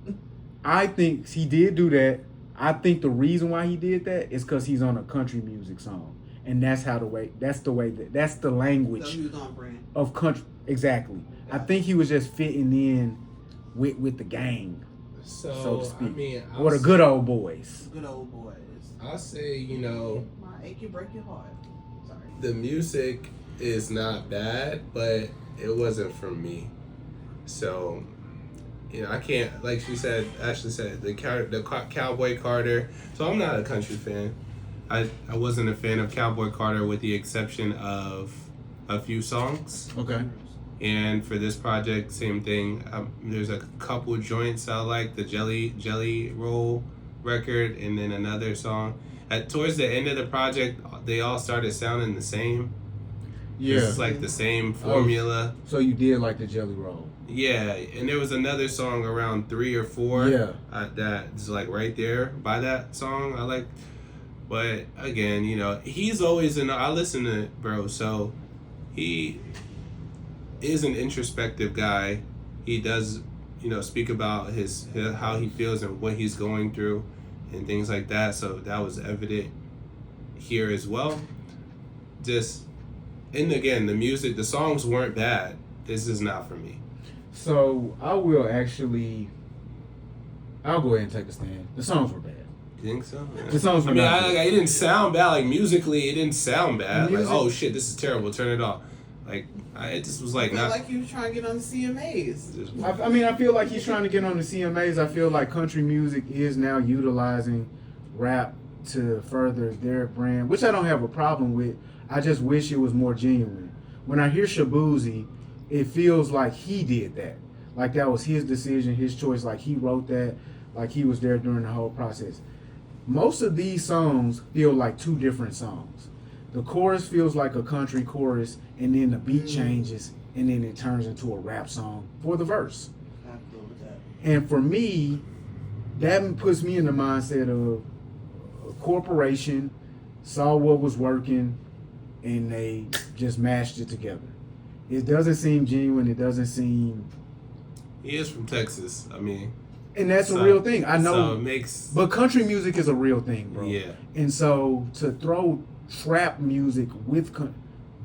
I think he did do that. I think the reason why he did that is because he's on a country music song, and that's the language So he was on brand. of country. Exactly. I think he was just fitting in with the gang, so to speak, I mean, or the good old boys. Good old boys. I'll say, you know, My ache you break your heart. Sorry. the music is not bad, but it wasn't for me. So, you know, I can't, like Ashley said, the Cowboy Carter. So I'm not a country fan. I wasn't a fan of Cowboy Carter with the exception of a few songs. Okay. And for this project, same thing. There's a couple joints I like, the Jelly Roll record, and then another song. Towards the end of the project, they all started sounding the same. Yeah. It's like the same formula. So you did like the Jelly Roll. Yeah, and there was another song around 3 or 4. Yeah. That's like right there by that song. I like, but again, you know, he's always I listen to it, bro. So he is an introspective guy. He does, you know, speak about his how he feels and what he's going through and things like that. So that was evident here as well. And again, the music, the songs weren't bad. This is not for me. So I'll go ahead and take a stand. The songs were bad. You think so? Yeah. The songs were not good. it didn't sound bad. Like musically, it didn't sound bad. Music- Like, oh shit, this is terrible. Turn it off. Like, it just was like I feel not. like you was trying to get on the CMAs. I feel like he's trying to get on the CMAs. I feel like country music is now utilizing rap to further their brand, which I don't have a problem with. I just wish it was more genuine. When I hear Shaboozey, it feels like he did that. Like that was his decision, his choice. Like he wrote that. Like he was there during the whole process. Most of these songs feel like two different songs. The chorus feels like a country chorus, and then the beat changes, and then it turns into a rap song for the verse. I have to go with that. And for me, that puts me in the mindset of a corporation saw what was working, and they just mashed it together. It doesn't seem genuine. It doesn't seem. He is from Texas. I mean. And that's a real thing. I know. So it makes. But country music is a real thing, bro. Yeah. And so to throw trap music with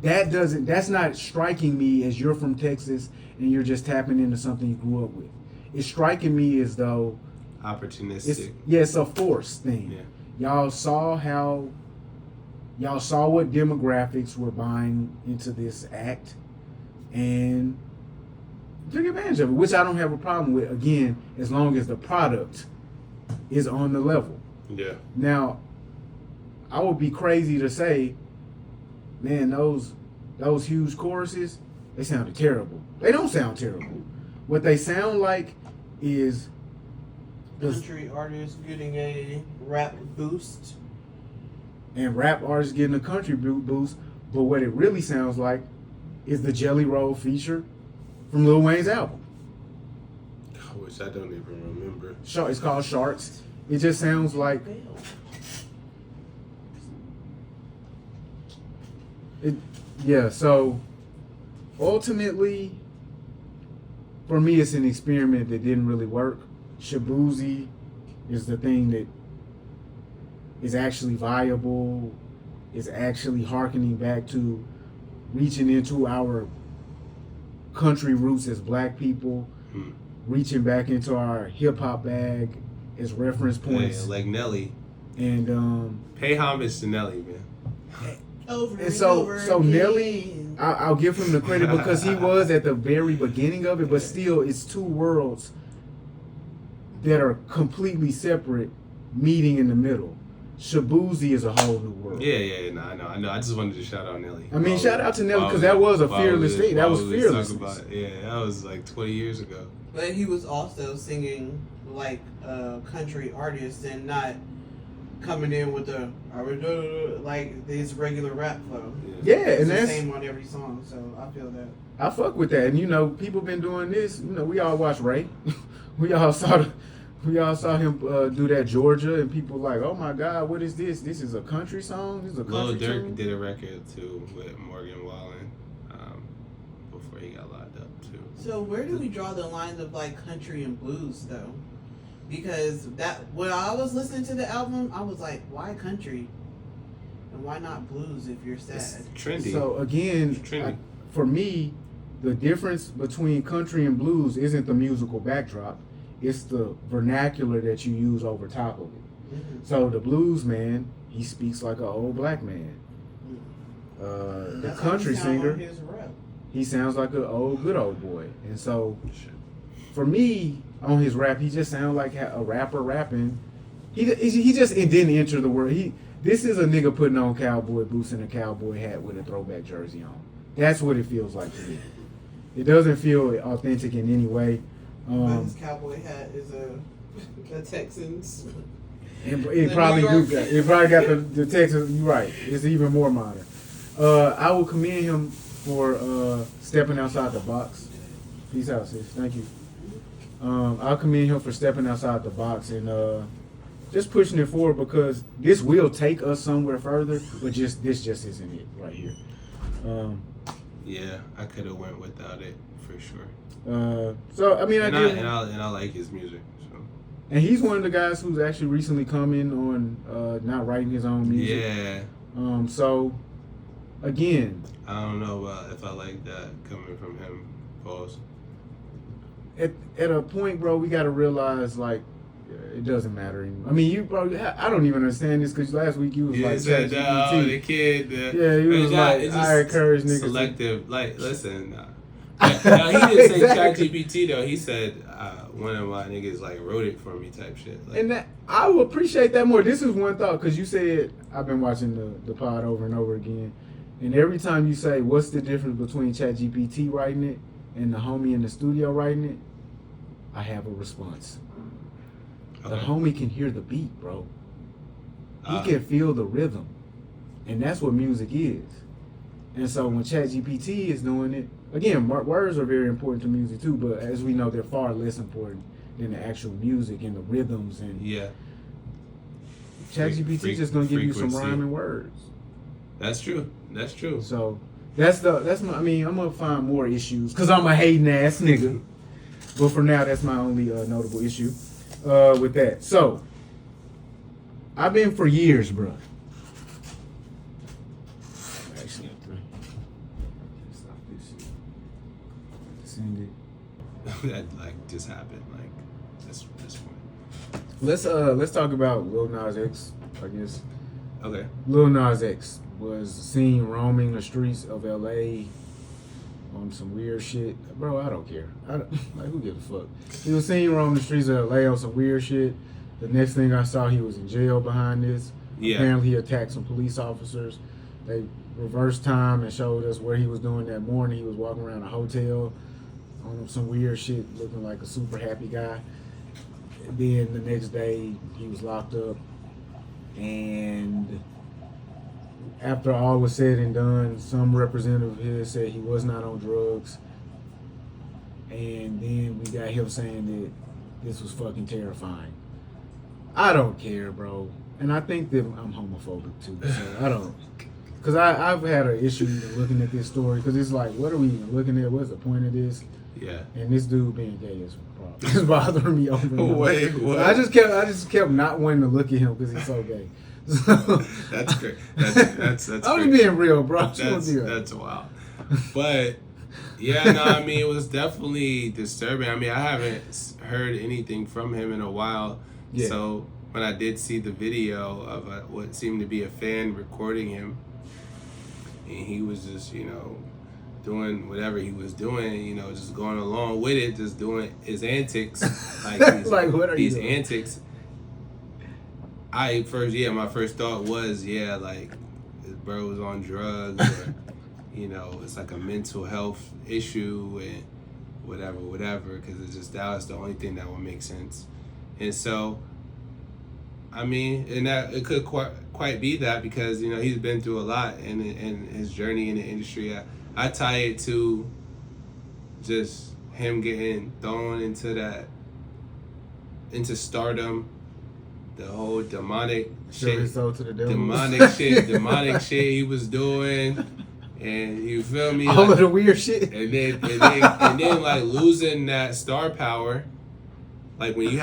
that's not striking me as you're from Texas and you're just tapping into something you grew up with. It's striking me as though Opportunistic. It's a force thing. Yeah. Y'all saw what demographics were buying into this act and took advantage of it, which I don't have a problem with, again, as long as the product is on the level. Yeah. Now, I would be crazy to say, man, those huge choruses, they sounded terrible. They don't sound terrible. What they sound like is Country artists getting a rap boost. and rap artists getting a country boost, but what it really sounds like is the Jelly Roll feature from Lil Wayne's album. Which I don't even remember. It's called Sharks. It just sounds like it. Yeah. So ultimately, for me, it's an experiment that didn't really work. Shaboozey is the thing that is actually viable, is actually hearkening back to reaching into our country roots as black people, reaching back into our hip hop bag as reference points. Hey, like Nelly. And pay homage to Nelly, man. And so Nelly, I'll give him the credit because he was at the very beginning of it, but still, it's two worlds that are completely separate, meeting in the middle. Shaboozey is a whole new world. Yeah, no, I know. I just wanted to shout out Nelly. I mean, shout out to Nelly because that was a fearless thing. That was fearless. Yeah, that was like 20 years ago. But he was also singing like a country artist and not coming in with like his regular rap flow. Yeah, It's and the that's same on every song, so I feel that. I fuck with that. And people been doing this. We all watch Ray. we all saw We all saw him do that Georgia, and people like, oh my God, what is this? This is a country song? This is a country Lil Durk tune? did a record too with Morgan Wallen before he got locked up too. So where do we draw the lines of like country and blues though? Because that when I was listening to the album, I was like, why country? And why not blues if you're sad? It's trendy. So again, trendy. For me, the difference between country and blues isn't the musical backdrop. It's the vernacular that you use over top of it. Mm-hmm. So the blues man, he speaks like an old black man. Mm-hmm. The country singer, his rap. he sounds like an old good old boy. And so, for me, on his rap, he just sounds like a rapper rapping. He just it didn't enter the world. This is a nigga putting on cowboy boots and a cowboy hat with a throwback jersey on. That's what it feels like to me. It doesn't feel authentic in any way. But his cowboy hat is a Texans. It probably got the Texas. You're right. It's even more modern. I will commend him for stepping outside the box. Peace out, sis. Thank you. I'll commend him for stepping outside the box and just pushing it forward because this will take us somewhere further. But this just isn't it right here. Yeah, I could have went without it for sure. So I mean, I like his music. So. And he's one of the guys who's actually recently come in on not writing his own music. Yeah. So again, I don't know if I like that coming from him. Pause. At a point, bro, we got to realize like it doesn't matter anymore. I mean, you probably I don't even understand this because last week you was like said, the kid. He was like, I encourage niggas. Selective. Like, listen. He didn't say ChatGPT though. He said one of my niggas like wrote it for me type shit. Like, and I will appreciate that more. This is one thought because you said I've been watching the pod over and over again, and every time you say what's the difference between ChatGPT writing it and the homie in the studio writing it, I have a response. The homie can hear the beat, bro. He can feel the rhythm, and that's what music is. And so when ChatGPT is doing it, again, words are very important to music too, but as we know, they're far less important than the actual music and the rhythms. And ChatGPT just gonna give you some rhyming words. That's true. That's true. So that's my. I mean, I'm gonna find more issues because I'm a hating ass nigga. But for now, that's my only notable issue with that. So I've been for years, bro. That like just happened like this point. Let's talk about Lil Nas X, I guess. Okay. Lil Nas X was seen roaming the streets of LA on some weird shit. Bro, I don't care. Who gives a fuck? He was seen roaming the streets of LA on some weird shit. The next thing I saw, he was in jail behind this. Yeah. Apparently he attacked some police officers. They reversed time and showed us where he was doing that morning. He was walking around a hotel on some weird shit, looking like a super happy guy. And then the next day, he was locked up. And after all was said and done, some representative of his said he was not on drugs. And then we got him saying that this was fucking terrifying. I don't care, bro. And I think that I'm homophobic too. So I don't. Because I've had an issue looking at this story. Because it's like, what are we even looking at? What's the point of this? Yeah. And this dude being gay is a problem. It's bothering me over and over. Wait, what? I just kept not wanting to look at him because he's so gay. So, that's great. That's I'm just being real, bro. That's wild. But yeah, no, I mean it was definitely disturbing. I mean I haven't heard anything from him in a while. Yeah. So when I did see the video of what seemed to be a fan recording him, and he was just doing whatever he was doing, just going along with it, just doing his antics, like what are these you doing? Antics. My first thought was, like, this bro was on drugs, or, it's like a mental health issue and whatever, because that was the only thing that would make sense. And so, I mean, and that it could quite be that because, he's been through a lot in his journey in the industry. I tie it to just him getting thrown into that into stardom. The whole demonic Sell his soul to the devil. demonic shit he was doing, and you feel me? All of the weird shit. And then like losing that star power. Like when you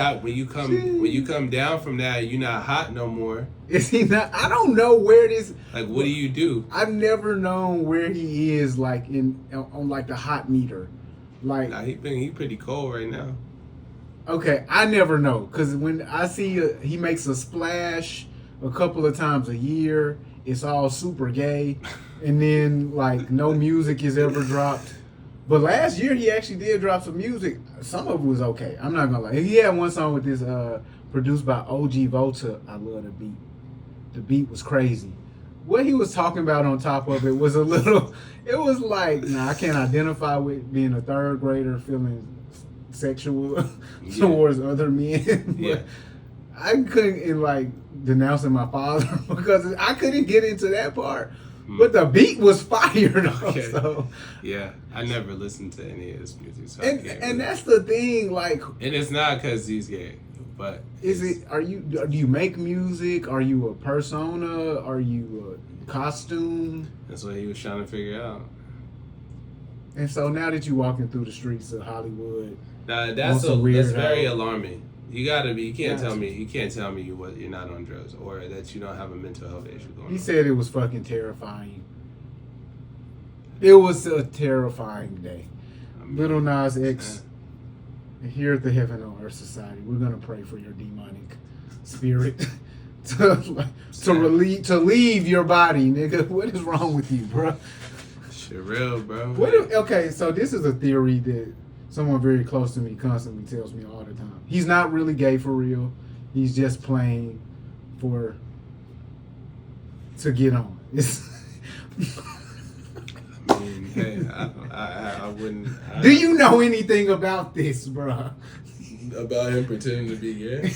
come down from that, you're not hot no more. Is he not? I don't know where this. Like, what do you do? I've never known where he is, like on like the hot meter. Like, Nah, he pretty cold right now. okay, I never know, because when I see he makes a splash a couple of times a year, it's all super gay, and then like no music is ever dropped. But last year he actually did drop some music. Some of it was okay. I'm not gonna lie. He had one song with this produced by OG Volta. I love the beat. The beat was crazy. What he was talking about on top of it was a little. It was like, I can't identify with being a third grader feeling sexual towards other men. Yeah. I couldn't, and like denouncing my father because I couldn't get into that part. But the beat was fire though. Okay. So. Yeah, I never listened to any of his music. So And that's the thing, like. And it's not because he's gay, but Is it? Do you make music? Are you a persona? Are you a costume? That's what he was trying to figure out. And so now that you're walking through the streets of Hollywood, Nah, on that's some weird very hoe. alarming. You gotta be. You can't Gotcha. tell me you're not on drugs or that you don't have a mental health issue going on. he said it was fucking terrifying. It was a terrifying day. I mean, Lil Nas X, here at the Heaven on Earth Society, we're gonna pray for your demonic spirit to leave your body, nigga. What is wrong with you, bro? Shit real, bro. Okay, so this is a theory that someone very close to me constantly tells me all the time. He's not really gay for real. He's just playing to get on. I mean, hey, I wouldn't. Do you know anything about this, bro? About him pretending to be gay?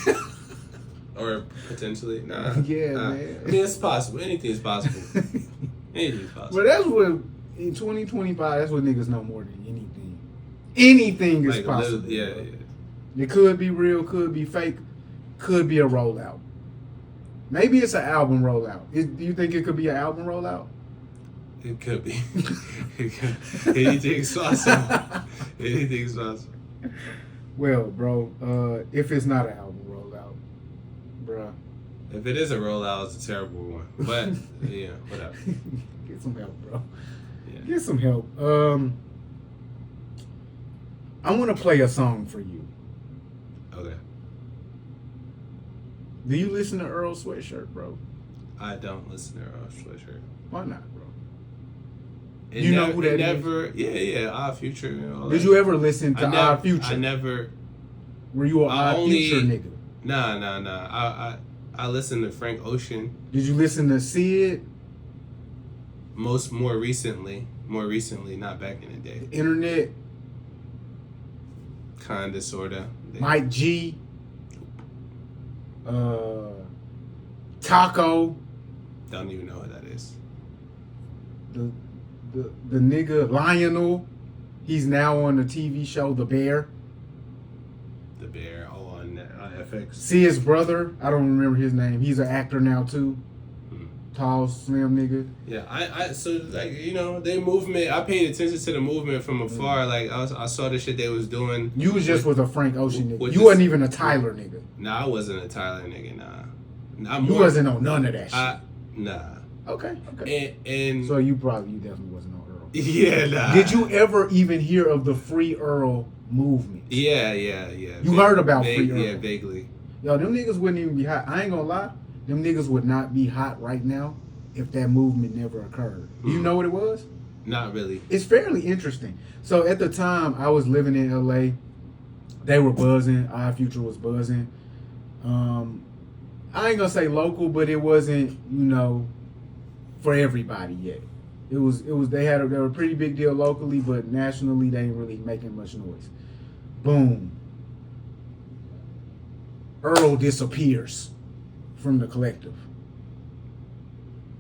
Or potentially? Nah. Yeah, nah. man. I mean, it's possible. Anything is possible. Anything is possible. But that's what, in 2025, that's what niggas know more than anything. Anything is Like, possible. yeah. It could be real, could be fake, could be a rollout. Maybe it's an album rollout. Do you think it could be an album rollout? It could be. Anything's possible. Anything's possible. Well, bro, if it's not an album rollout, bro. If it is a rollout, it's a terrible one. But, yeah, whatever. Get some help, bro. Yeah. Get some help. I want to play a song for you. Okay. Do you listen to Earl Sweatshirt, bro? I don't listen to Earl Sweatshirt. Why not, bro? It You know who that is? Yeah, Odd Future. And all Did that. you ever listen to Odd Future? I never. Were you an Odd Future nigga? Nah. I listened to Frank Ocean. Did you listen to Sid? More recently, not back in the day. Internet? Kinda, sorta. Mike G? Taco? Don't even know who that is. The nigga Lionel? He's now on the TV show The Bear. The Bear, on FX. Sid's brother, I don't remember his name. He's an actor now too. Tall, slim nigga. Yeah, so like, you know, they movement. I paid attention to the movement from afar. Like I saw the shit they was doing. You was just with a Frank Ocean nigga. with You this- wasn't even a Tyler nigga. Nah, I wasn't a Tyler nigga. Nah, You wasn't on none of that shit. Nah. Okay. And So you definitely wasn't on Earl. yeah, nah. Did you ever even hear of the Free Earl movement? Yeah. You heard about Free Earl? Yeah, vaguely. Yo, them niggas wouldn't even be hot. I ain't gonna lie. Them niggas would not be hot right now if that movement never occurred. Do you know what it was? Not really. It's fairly interesting. So at the time I was living in LA, they were buzzing. Odd Future was buzzing. I ain't gonna say local, but it wasn't, for everybody yet. They were a pretty big deal locally, but nationally they ain't really making much noise. Boom. Earl disappears from the collective.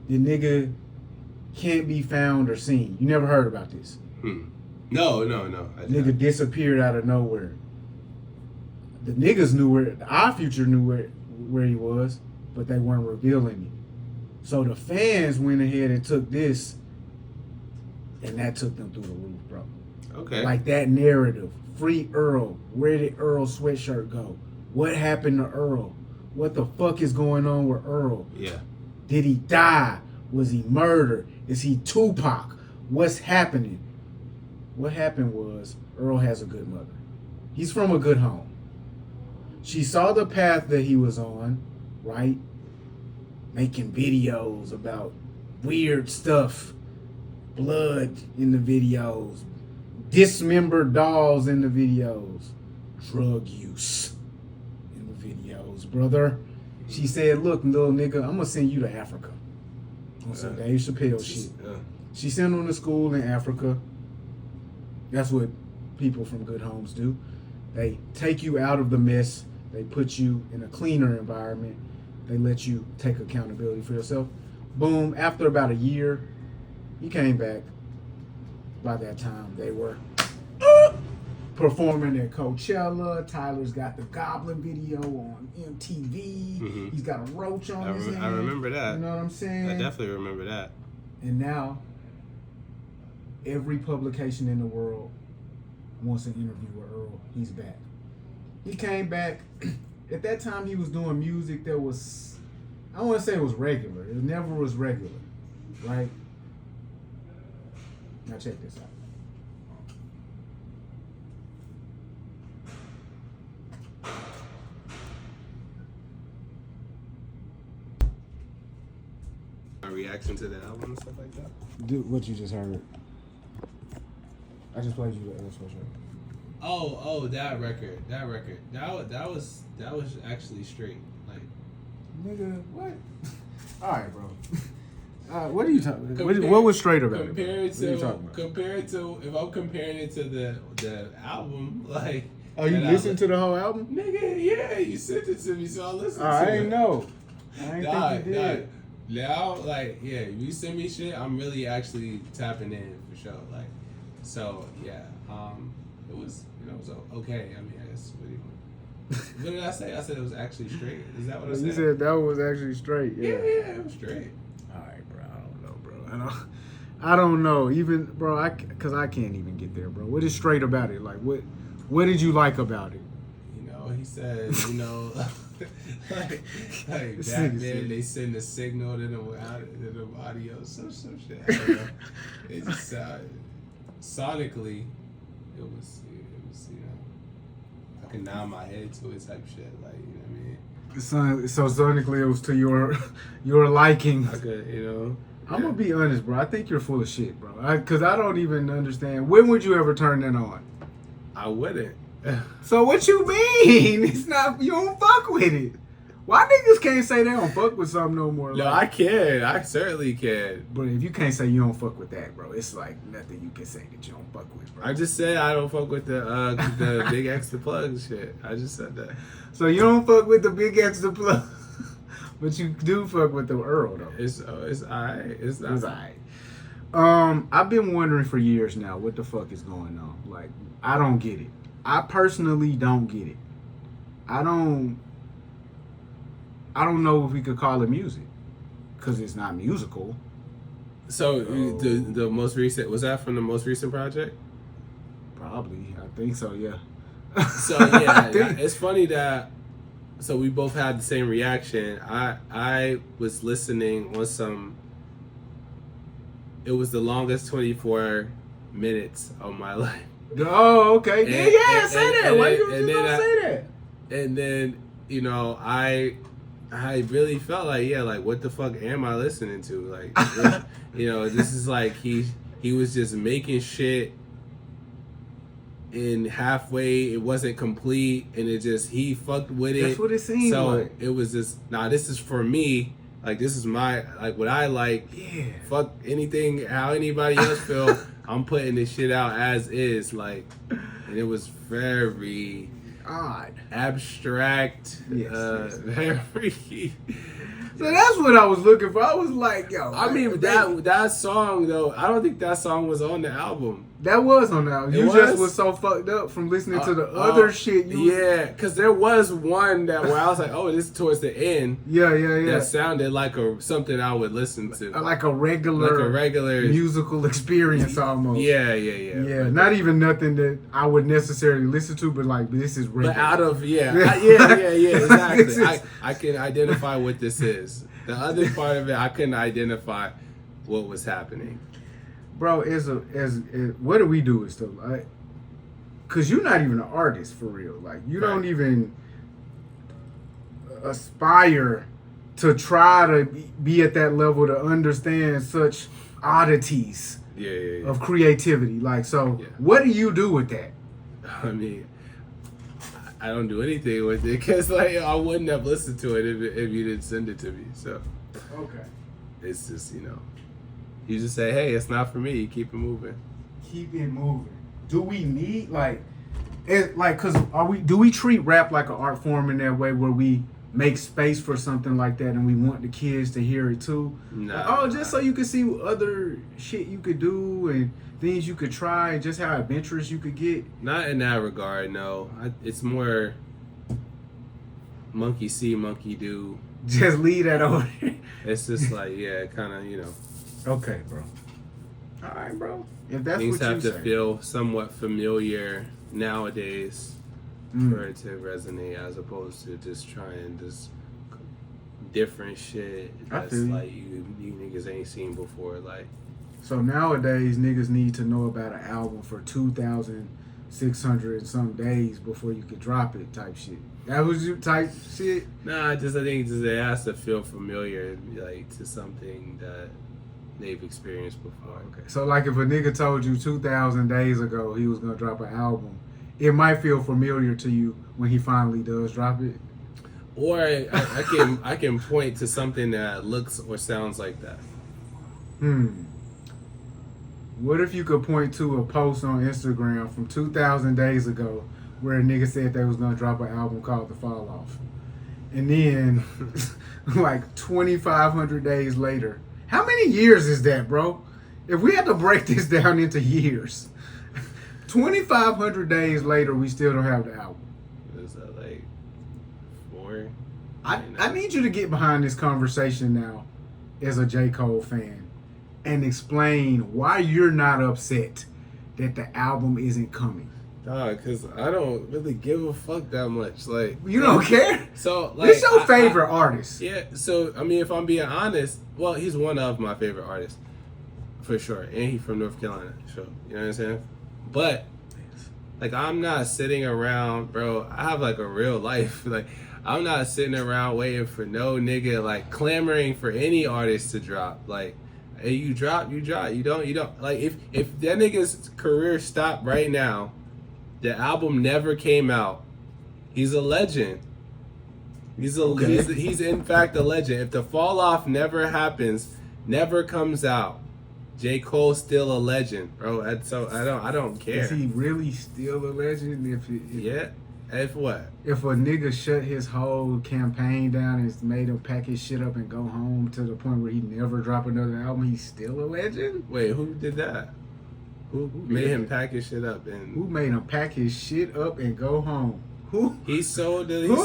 The nigga can't be found or seen. You never heard about this? No. Nigga disappeared out of nowhere. The niggas knew our future knew where he was, but they weren't revealing it. So the fans went ahead and took this, and that took them through the roof, bro. Okay. Like that narrative. Free Earl. Where did Earl Sweatshirt go? What happened to Earl? What the fuck is going on with Earl? Yeah. Did he die? Was he murdered? Is he Tupac? What's happening? What happened was Earl has a good mother. He's from a good home. She saw the path that he was on, right? Making videos about weird stuff. Blood in the videos. Dismembered dolls in the videos. Drug use in the videos, brother. She said, look, little nigga, I'm going to send you to Africa. On some Dave Chappelle shit. She sent him to school in Africa. That's what people from good homes do. They take you out of the mess. They put you in a cleaner environment. They let you take accountability for yourself. Boom. After about a year, he came back. By that time, they were performing at Coachella. Tyler's got the Goblin video on MTV. Mm-hmm. He's got a roach on his hand. I remember that. You know what I'm saying? I definitely remember that. And now, every publication in the world wants an interview with Earl. He's back. He came back. At that time, he was doing music that was, I don't want to say it was regular. It never was regular, right? Now check this out. My reaction to the album and stuff like that. Do what you just heard. I just played you the Earl Sweatshirt. Oh, that record. That was actually straight. Like, nigga, what? All right, bro. What are you talking about? What was straight about it? Compared to, if I'm comparing it to the album, like. Oh, you listened to the whole album? Nigga, yeah, you sent it to me, so I listened to it. I ain't know. I ain't think you did. Now, like, yeah, if you send me shit, I'm really actually tapping in for sure. Like, so, yeah, it was, it was okay. I mean, I guess, what did I say? I said it was actually straight. Is that what I said? You said that was actually straight, yeah. Yeah, it was straight. I don't know, even, bro, because I can't even get there, bro. What is straight about it? Like, what did you like about it? He said, like Batman, they send a signal to the audio, some shit. I don't know. It just sonically, it was, I can nod my head to it type shit, like, you know what I mean? So sonically, it was to your liking. I could, I'm gonna be honest, bro. I think you're full of shit, bro. Because I don't even understand. When would you ever turn that on? I wouldn't. So what you mean? It's not, you don't fuck with it. Why niggas can't say they don't fuck with something no more? No, I can. I certainly can. But if you can't say you don't fuck with that, bro, it's like nothing you can say that you don't fuck with, bro. I just said I don't fuck with the big XTHAPLUG shit. I just said that. So you don't fuck with the big XTHAPLUG, but you do fuck with the Earl though. It's alright. It's alright. I've been wondering for years now what the fuck is going on. Like, I don't get it. I personally don't get it. I don't know if we could call it music because it's not musical. So the most recent, was that from the most recent project? Probably, I think so. Yeah. So yeah, it's funny that. So we both had the same reaction. I was listening on some. It was the longest 24 minutes of my life. Oh, okay. Say that. Why you just don't say that? And then, I really felt like, like, what the fuck am I listening to? Like, this is like he was just making shit in halfway. It wasn't complete, and he fucked with it. That's what it seemed like. It was just, this is for me. Like, this is my, like, what I like. Yeah. Fuck anything, how anybody else feel. I'm putting this shit out as is, like, and it was very odd, abstract, very. So that's what I was looking for. I was like, yo. I mean, that song though, I don't think that song was on the album. That was on the album. It You was? just was so fucked up from listening to the other shit. Yeah, because there was one that where I was like, oh, this is towards the end. Yeah. That sounded like something I would listen to. Like a regular musical experience almost. Yeah. Not even nothing that I would necessarily listen to, but like this is regular. But out of exactly. I can identify what this is. The other part of it, I couldn't identify what was happening. Bro, what do we do with stuff? Like, cause you're not even an artist for real. Like you don't even aspire to try to be at that level to understand such oddities of creativity. Like, so what do you do with that? I mean, I don't do anything with it because like I wouldn't have listened to it if you didn't send it to me. So okay, it's just you just say, hey, it's not for me. You keep it moving. Keep it moving. Do we need do we treat rap like an art form in that way where we make space for something like that and we want the kids to hear it too? Just so you can see other shit you could do and things you could try and just how adventurous you could get? Not in that regard, no. It's more monkey see, monkey do. Just leave that over there. It's just like, kind of, Okay, bro. All right, bro. If that's things what you have to feel somewhat familiar nowadays for it to resonate, as opposed to just trying this different shit that's like you niggas ain't seen before. Like, so nowadays niggas need to know about an album for 2,600 and some days before you could drop it, type shit. That was you type shit? Nah, I think it has to feel familiar, like to something that they've experienced before. Okay. So like if a nigga told you 2,000 days ago he was gonna drop an album, it might feel familiar to you when he finally does drop it. Or I can point to something that looks or sounds like that. What if you could point to a post on Instagram from 2,000 days ago where a nigga said they was gonna drop an album called The Fall Off, and then like 2,500 days later? How many years is that, bro? If we had to break this down into years, 2,500 days later, we still don't have the album. Is that like 4? I need you to get behind this conversation now as a J. Cole fan and explain why you're not upset that the album isn't coming. Dog, because I don't really give a fuck that much. Like, you don't care? So, like, this your favorite artist. Yeah, so, I mean, if I'm being honest, well, he's one of my favorite artists, for sure. And he's from North Carolina, so, you know what I'm saying? But, like, I'm not sitting around, bro. I have, like, a real life. Like, I'm not sitting around waiting for no nigga, like, clamoring for any artist to drop. Like, hey, you drop. You don't. Like, if that nigga's career stopped right now, the album never came out, he's a legend. He's in fact a legend. If the fall off never happens, never comes out, J. Cole's still a legend, bro. So I don't care. Is he really still a legend? If what? If a nigga shut his whole campaign down and made him pack his shit up and go home to the point where he never drop another album, he's still a legend? Wait, who did that? Who made him pack his shit up and who made him pack his shit up and go home? Who? He sold the label.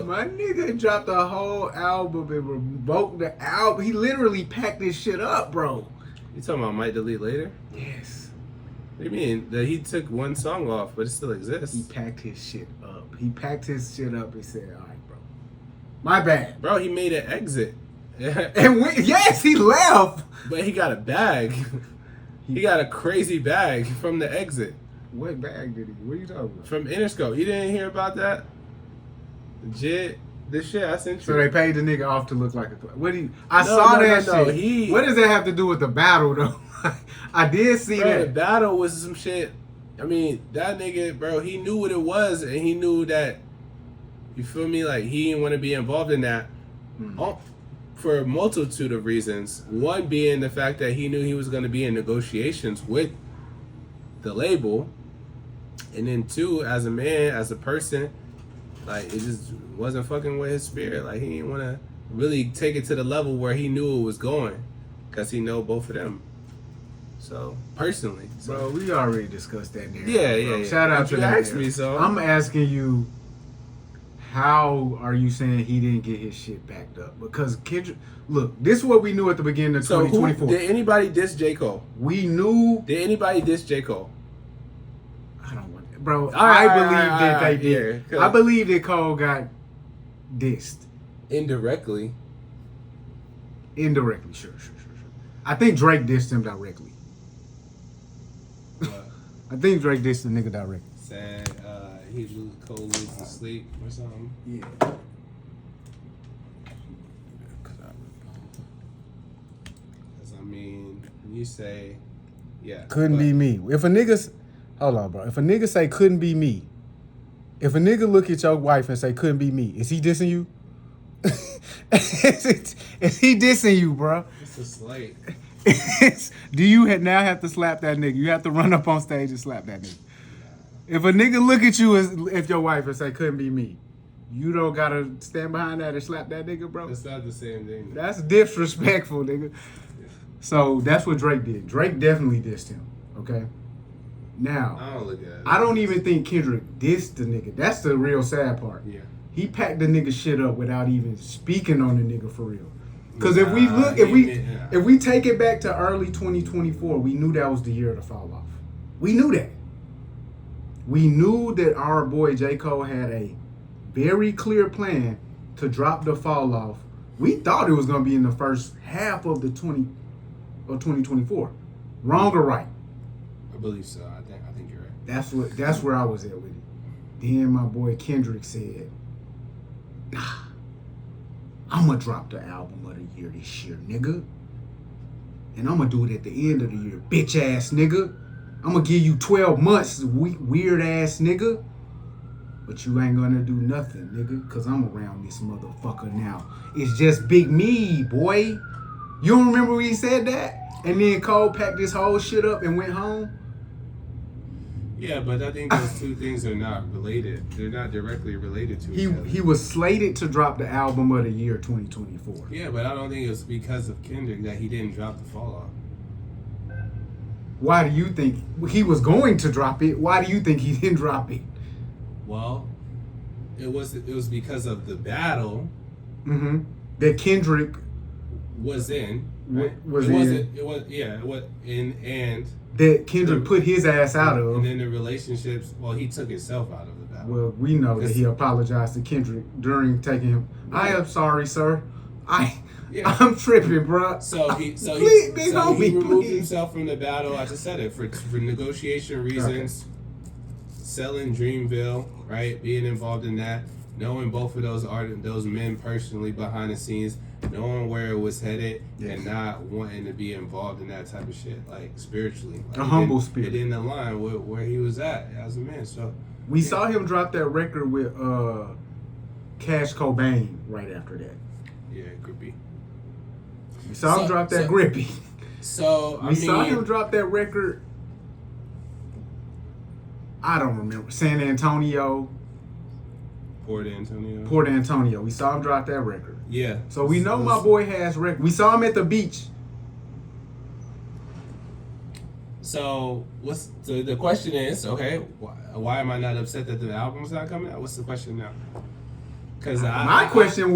My nigga dropped a whole album and revoked the album. He literally packed this shit up, bro. You talking about Might Delete Later? Yes. What do you mean? That he took one song off, but it still exists. He packed his shit up. He packed his shit up and said, all right, bro. My bad. Bro, he made an exit. And yes, he left. But he got a bag. He got a crazy bag from the exit. What bag did he? What are you talking about? From Interscope. You didn't hear about that? Legit. This shit I sent you. So they paid the nigga off to look like a... What do you... I saw that shit. What does that have to do with the battle, though? I did see that. The battle was some shit. I mean, that nigga, bro, he knew what it was, and he knew that, you feel me? Like, he didn't want to be involved in that. For a multitude of reasons. One being the fact that he knew he was going to be in negotiations with the label. And then two, as a man, as a person, like, it just wasn't fucking with his spirit. Like, he didn't want to really take it to the level where he knew it was going. Because he know both of them. So personally, Bro, we already discussed that. Narrative, yeah. bro. Shout out to you that. asked me, so I'm asking you, how are you saying he didn't get his shit backed up? Because Kendrick, look, this is what we knew at the beginning of 2024. Did anybody diss J. Cole? We knew. Did anybody diss J. Cole? I don't want, bro. I believe that they did. Yeah, I believe that Cole got dissed indirectly. Indirectly, sure. I think Drake dissed him directly. I think Drake dissed the nigga directly. Said Cole loses sleep or something. Yeah. Because I mean, you say, yeah. Couldn't be me. If a nigga, hold on, bro. If a nigga say couldn't be me, if a nigga look at your wife and say couldn't be me, is he dissing you? Is he dissing you, bro? It's a slight. Do you now have to slap that nigga? You have to run up on stage and slap that nigga. If a nigga look at you as if your wife and say couldn't be me, you don't gotta stand behind that and slap that nigga, bro. It's not the same thing. That's disrespectful, nigga. So that's what Drake did. Drake definitely dissed him. Okay. Now I don't look at it. I don't even think Kendrick dissed the nigga. That's the real sad part. Yeah. He packed the nigga shit up without even speaking on the nigga for real. Because if we take it back to early 2024, we knew that was the year of the fall off. We knew that. We knew that our boy J. Cole had a very clear plan to drop the fall off. We thought it was gonna be in the first half of the 2024. Wrong or right? I believe so. I think you're right. That's where I was at with it. Then my boy Kendrick said, nah, I'm gonna drop the album of the year this year, nigga. And I'm gonna do it at the end of the year, bitch ass nigga. I'm gonna give you 12 months, weird ass nigga. But you ain't gonna do nothing, nigga, cause I'm around this motherfucker now. It's just big me, boy. You don't remember when he said that? And then Cole packed this whole shit up and went home? Yeah, but I think those two things are not related. They're not directly related to each other. He was slated to drop the album of the year 2024. Yeah, but I don't think it was because of Kendrick that he didn't drop the fall off. Why do you think he was going to drop it? Why do you think he didn't drop it? Well, it was because of the battle that Kendrick was in. Right? And that Kendrick put his ass out of. And then the relationships, well, he took himself out of the battle. Well, we know that he apologized to Kendrick during taking him. I am sorry, sir. I'm tripping, bro. So he removed himself from the battle. I just said it for negotiation reasons. Okay. Selling Dreamville, right? Being involved in that, knowing both of those men personally behind the scenes, knowing where it was headed, and not wanting to be involved in that type of shit, like spiritually. Like, a humble spirit. It didn't align with where he was at as a man. So we saw him drop that record with Cash Cobain right after that. Yeah, Grippy. We saw him drop that Grippy. So we saw him drop that record. I don't remember. San Antonio. Port Antonio. Port Antonio. We saw him drop that record. Yeah. So we know my boy has record. We saw him at the beach. So the question is, okay, why am I not upset that the album's not coming out? What's the question now? Because my question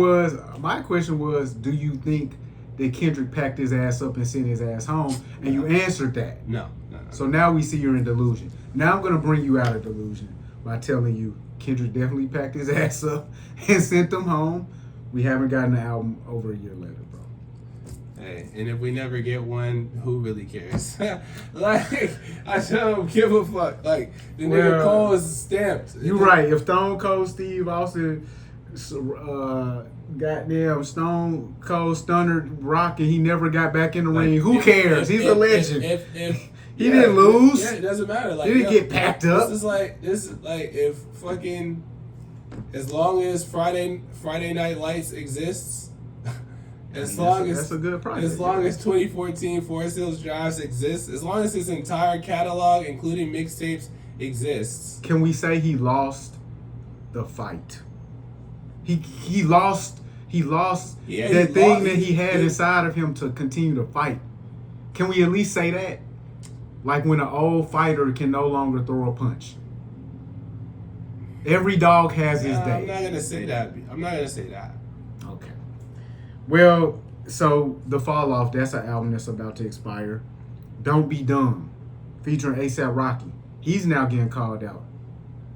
was, do you think that Kendrick packed his ass up and sent his ass home? And you answered that. No. So now we see you're in delusion. Now I'm gonna bring you out of delusion by telling you Kendrick definitely packed his ass up and sent them home. We haven't gotten the album over a year later, bro. Hey, and if we never get one, who really cares? Like, I don't give a fuck. Like, the nigga Cole is stamped. You're right. If Stone Cold Steve Austin, goddamn Stone Cold Stunner Rock, and he never got back in the ring, who cares? He's a legend. He didn't lose. Yeah, it doesn't matter. Like, he didn't get packed up. This is like if fucking, as long as Friday Night Lights exists, as long as 2014 Forest Hills Drives exists, as long as his entire catalog, including mixtapes, exists. Can we say he lost the fight? He lost that thing that he had inside of him to continue to fight. Can we at least say that? Like when an old fighter can no longer throw a punch. Every dog has his day. I'm not gonna say that. I'm not gonna say that. Okay. Well, so The Fall Off, that's an album that's about to expire. Don't Be Dumb, featuring ASAP Rocky. He's now getting called out.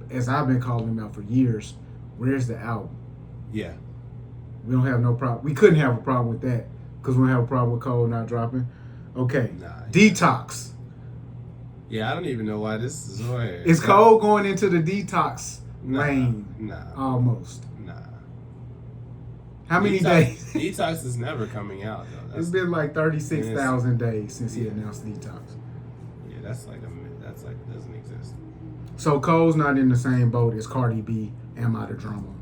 As I've been calling him out for years. Where's the album? Yeah. We don't have no problem. We couldn't have a problem with that because we don't have a problem with Cole not dropping. Okay. Nah, Detox. Yeah, I don't even know why this is on here. Is Cole going into the detox lane? Nah. Almost. Nah. How many days? Detox is never coming out, though. It's been like 36,000 days since he announced Detox. Yeah, that's like it doesn't exist. So Cole's not in the same boat as Cardi B, Am I the Drama,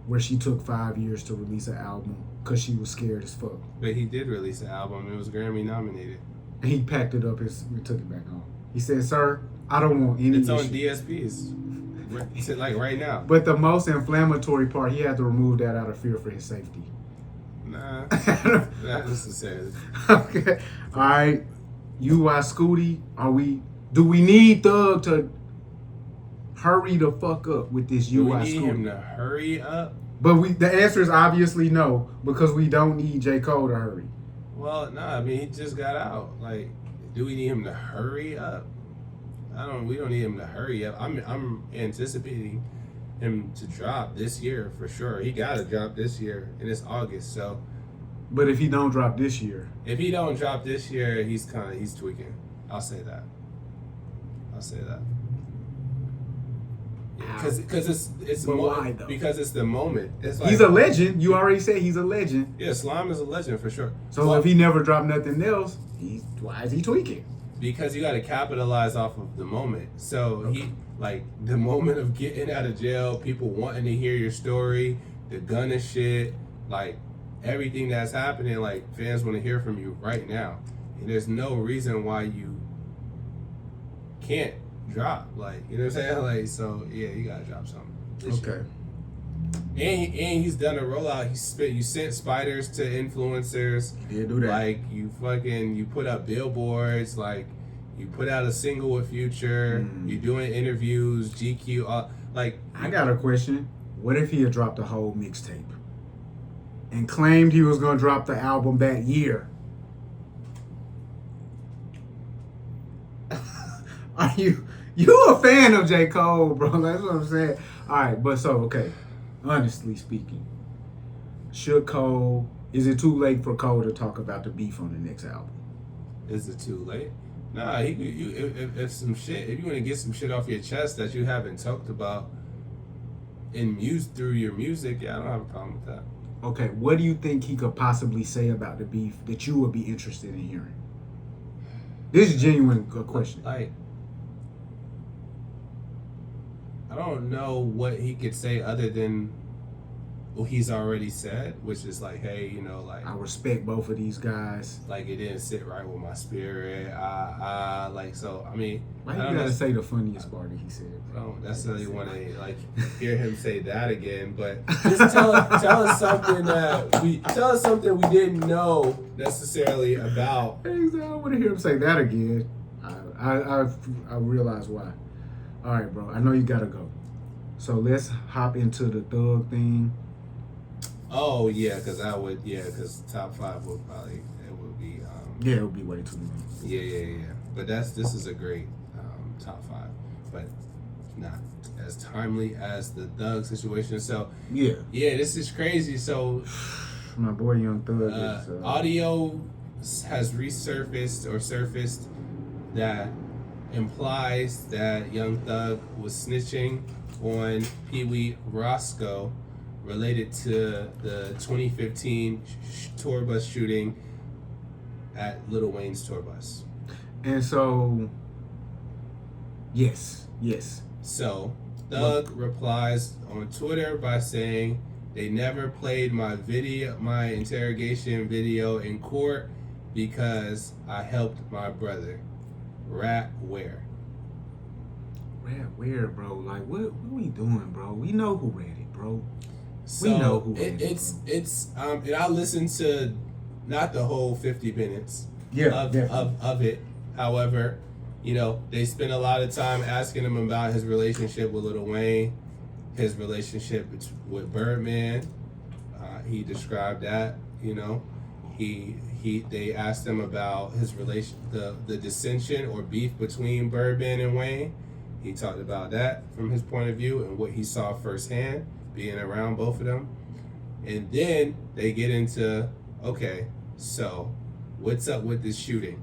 where she took 5 years to release an album because she was scared as fuck. But he did release an album. It was Grammy nominated. And he packed it up and took it back home. He said, "Sir, I don't want any It's on issues." DSPs. Like right now. But the most inflammatory part, he had to remove that out of fear for his safety. Nah. Not necessarily. Okay. All right. UI Scooty, do we need Thug to hurry the fuck up with this Do UI we need Scooty? him to hurry up? But the answer is obviously no, because we don't need J. Cole to hurry. Well, nah, I mean, he just got out. Like, do we need him to hurry up? We don't need him to hurry up. I'm anticipating him to drop this year for sure. He got to drop this year, and it's August, so. But if he don't drop this year. If he don't drop this year, he's tweaking. I'll say that. Because it's But why, though? Because it's the moment. It's like, He's a legend. You already said he's a legend. Yeah, Slime is a legend for sure. So if he never dropped nothing else, why is he tweaking? Because you got to capitalize off of the moment. So he, like, the moment of getting out of jail, people wanting to hear your story, the gun and shit, like, everything that's happening, like, fans want to hear from you right now. And there's no reason why you can't drop. Like, you know what I'm saying? Like, so, yeah, you got to drop something. Okay. And he's done a rollout. You sent spiders to influencers. He did do that. Like you put up billboards. Like you put out a single with Future. You doing interviews. GQ. Like I got a question. What if he had dropped a whole mixtape and claimed he was gonna drop the album that year? Are you a fan of J. Cole, bro? That's what I'm saying. All right, but so okay. Honestly speaking, is it too late for Cole to talk about the beef on the next album? Is it too late? Nah, if you want to get some shit off your chest that you haven't talked about through your music, yeah, I don't have a problem with that. Okay, what do you think he could possibly say about the beef that you would be interested in hearing? This is a genuine question. Like, I don't know what he could say other than what he's already said, which is like, hey, you know, like I respect both of these guys. Like it didn't sit right with my spirit. Like so. I mean, why you gotta say the funniest part that he said? I don't necessarily want to like hear him say that again, but just tell us something we didn't know necessarily about. I don't want to hear him say that again. I realize why. All right, bro. I know you gotta go. So let's hop into the Thug thing. Oh yeah, because top 5 would probably it would be way too long. Yeah. But this is a great top 5, but not as timely as the Thug situation. So yeah, this is crazy. So my boy Young Thug audio has surfaced that implies that Young Thug was snitching on Pee Wee Roscoe related to the 2015 tour bus shooting at Lil Wayne's tour bus. And so, yes. So, Thug replies on Twitter by saying, they never played my interrogation video in court because I helped my brother. Rat where? Rat where, bro? Like, what we doing, bro? We know who read it, bro. So we know who read it's and I listened to not the whole 50 minutes of it. However, You know, they spent a lot of time asking him about his relationship with Lil Wayne, his relationship with Birdman. He described that. You know, they asked him about his the dissension or beef between Birdman and Wayne. He talked about that from his point of view and what he saw firsthand, being around both of them. And then they get into, okay, so what's up with this shooting?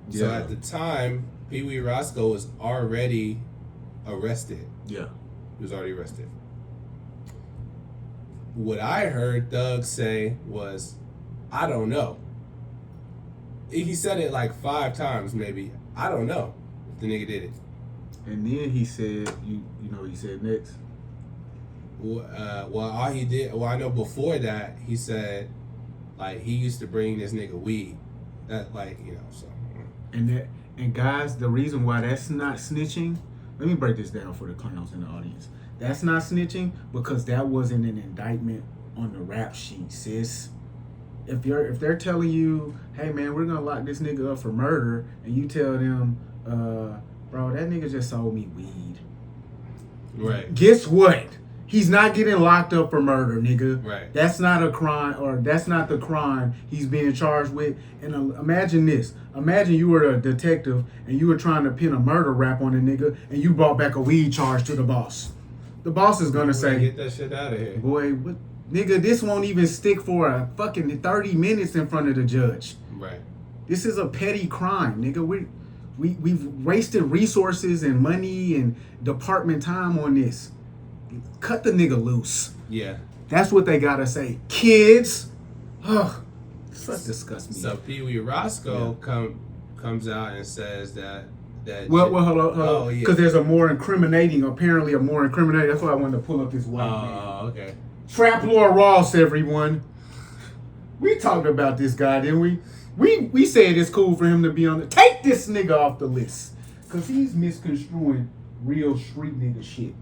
Yeah. So at the time, Pee Wee Roscoe was already arrested. Yeah. He was already arrested. What I heard Thug say was, I don't know. He said it like 5 times maybe. I don't know if the nigga did it. And then he said, you know what he said next? Well, all he did, I know before that, he said, like, he used to bring this nigga weed. That, like, you know, so. And guys, the reason why that's not snitching, let me break this down for the clowns in the audience. That's not snitching because that wasn't an indictment on the rap sheet, sis. If they're telling you, hey man, we're gonna lock this nigga up for murder, and you tell them, bro, that nigga just sold me weed. Right. Guess what? He's not getting locked up for murder, nigga. Right. That's not a crime, or that's not the crime he's being charged with. And imagine this. Imagine you were a detective and you were trying to pin a murder rap on a nigga and you brought back a weed charge to the boss. The boss is gonna say, get that shit out of here. Boy, what, nigga, this won't even stick for a fucking 30 minutes in front of the judge. Right. This is a petty crime, nigga. We've wasted resources and money and department time on this. Cut the nigga loose. Yeah. That's what they gotta say. Kids. Ugh. Such disgust me. So Pee Wee Roscoe comes out and says that well, hold on. Oh, yeah. Because there's apparently a more incriminating. That's why I wanted to pull up this white man. Oh, okay. Trap Lord Ross, everyone. We talked about this guy, didn't we? We said it's cool for him to be on the... Take this nigga off the list. Because he's misconstruing real street nigga shit.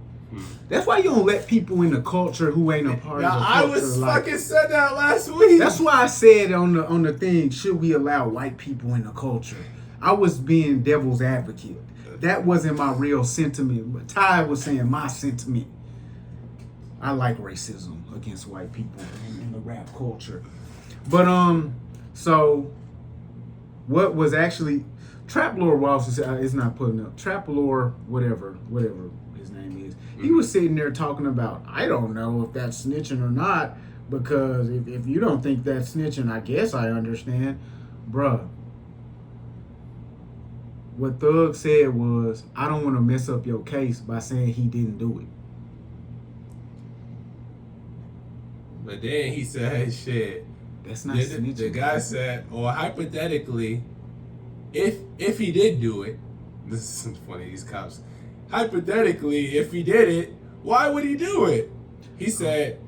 That's why you don't let people in the culture who ain't a part of the culture. I was fucking said that last week. That's why I said on the thing, should we allow white people in the culture? I was being devil's advocate. That wasn't my real sentiment. But Ty was saying my sentiment. I like racism against white people in the rap culture. But so what was actually Trap Lord Ross is not putting up. Trap Lord whatever his name is. He was sitting there talking about, I don't know if that's snitching or not, because if you don't think that's snitching, I guess I understand. Bruh. What Thug said was, I don't want to mess up your case by saying he didn't do it. But then he said, shit. That's not snitching. The guy said, or hypothetically, if he did do it, this is funny, these cops. Hypothetically, if he did it, why would he do it? He said,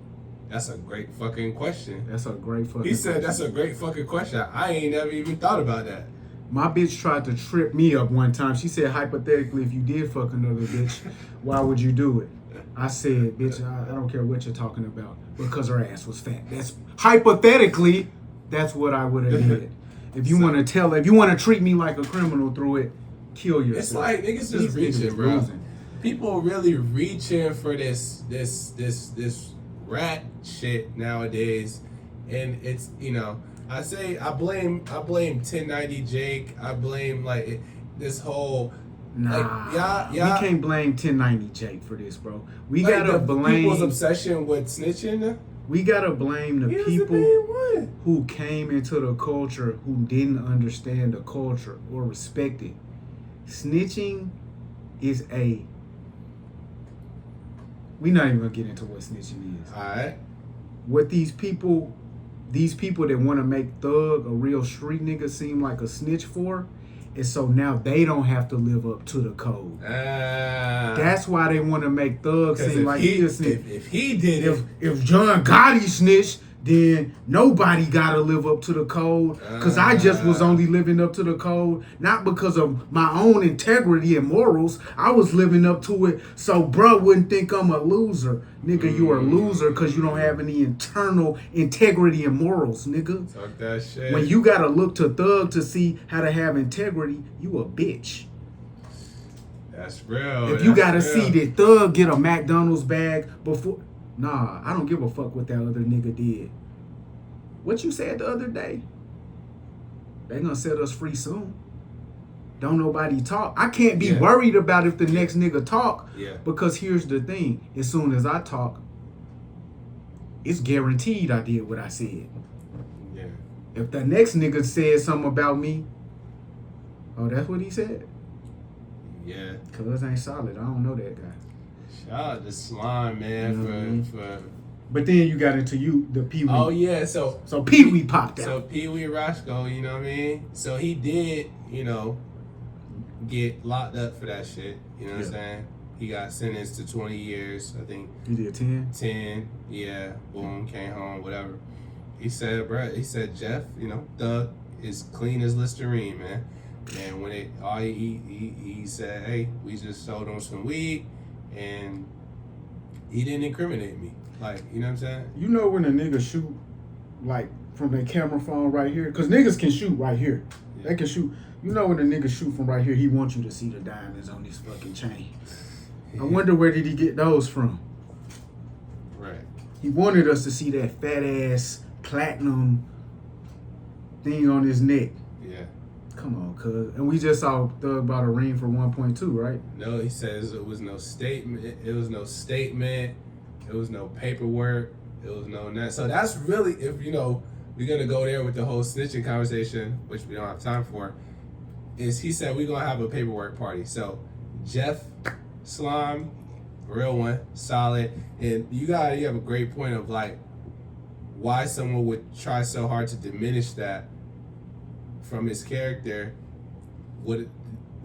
that's a great fucking question. That's a great fucking question. He said, that's a great fucking question. I ain't never even thought about that. My bitch tried to trip me up one time. She said, hypothetically, if you did fuck another bitch, why would you do it? I said, bitch, I don't care what you're talking about, because her ass was fat. That's hypothetically, that's what I would have did. If you want to treat me like a criminal through it, kill yourself. It's like niggas just reaching, bro. Losing. People really reaching for this rat shit nowadays, and it's, you know, I blame 1090 Jake. I blame like this whole. Nah, like, we can't blame 1090 Jake for this, bro. We gotta blame people's obsession with snitching. We gotta blame the people who came into the culture who didn't understand the culture or respect it. Snitching is we're not even gonna get into what snitching is. Alright. What these people that want to make Thug a real street nigga seem like a snitch for, is so now they don't have to live up to the code. That's why they want to make Thug seem like he a snitch. If he did it. If John Gotti snitched, then nobody got to live up to the code. Because I just was only living up to the code, not because of my own integrity and morals. I was living up to it so bro wouldn't think I'm a loser. Nigga, you are a loser because you don't have any internal integrity and morals, nigga. Talk that shit. When you got to look to Thug to see how to have integrity, you a bitch. That's real. If you gotta see that Thug get a McDonald's bag before, nah, I don't give a fuck what that other nigga did. What you said the other day? They gonna set us free soon. Don't nobody talk. I can't be worried about if the next nigga talk. Yeah. Because here's the thing: as soon as I talk, it's guaranteed I did what I said. Yeah. If the next nigga said something about me, oh, that's what he said. Yeah. Cuz ain't solid. I don't know that guy. Shout out to Slime, man, for. But then you got into the Pee Wee. Oh yeah, so Pee Wee popped out. So Pee Wee Roscoe, you know what I mean? So he did, get locked up for that shit. You know what I'm saying? He got sentenced to 20 years, I think. He did 10? 10, yeah. Boom, came home, whatever. He said, Jeff, Thug is clean as Listerine, man. And when he said, hey, we just sold him some weed, and he didn't incriminate me. Like, you know what I'm saying? You know when a nigga shoot, like, from their camera phone right here? Because niggas can shoot right here. Yeah. They can shoot. You know when a nigga shoot from right here, he wants you to see the diamonds on his fucking chain. Yeah. I wonder where did he get those from? Right. He wanted us to see that fat-ass platinum thing on his neck. Yeah. Come on, cuz. And we just saw Thug bought a ring for 1.2, right? No, he says it was no statement. It was no statement. It was no paperwork. It was no that. So that's really, if we're gonna go there with the whole snitching conversation, which we don't have time for, is he said we're gonna have a paperwork party. So Jeff, Slime, real one, solid, and you have a great point of like why someone would try so hard to diminish that from his character. What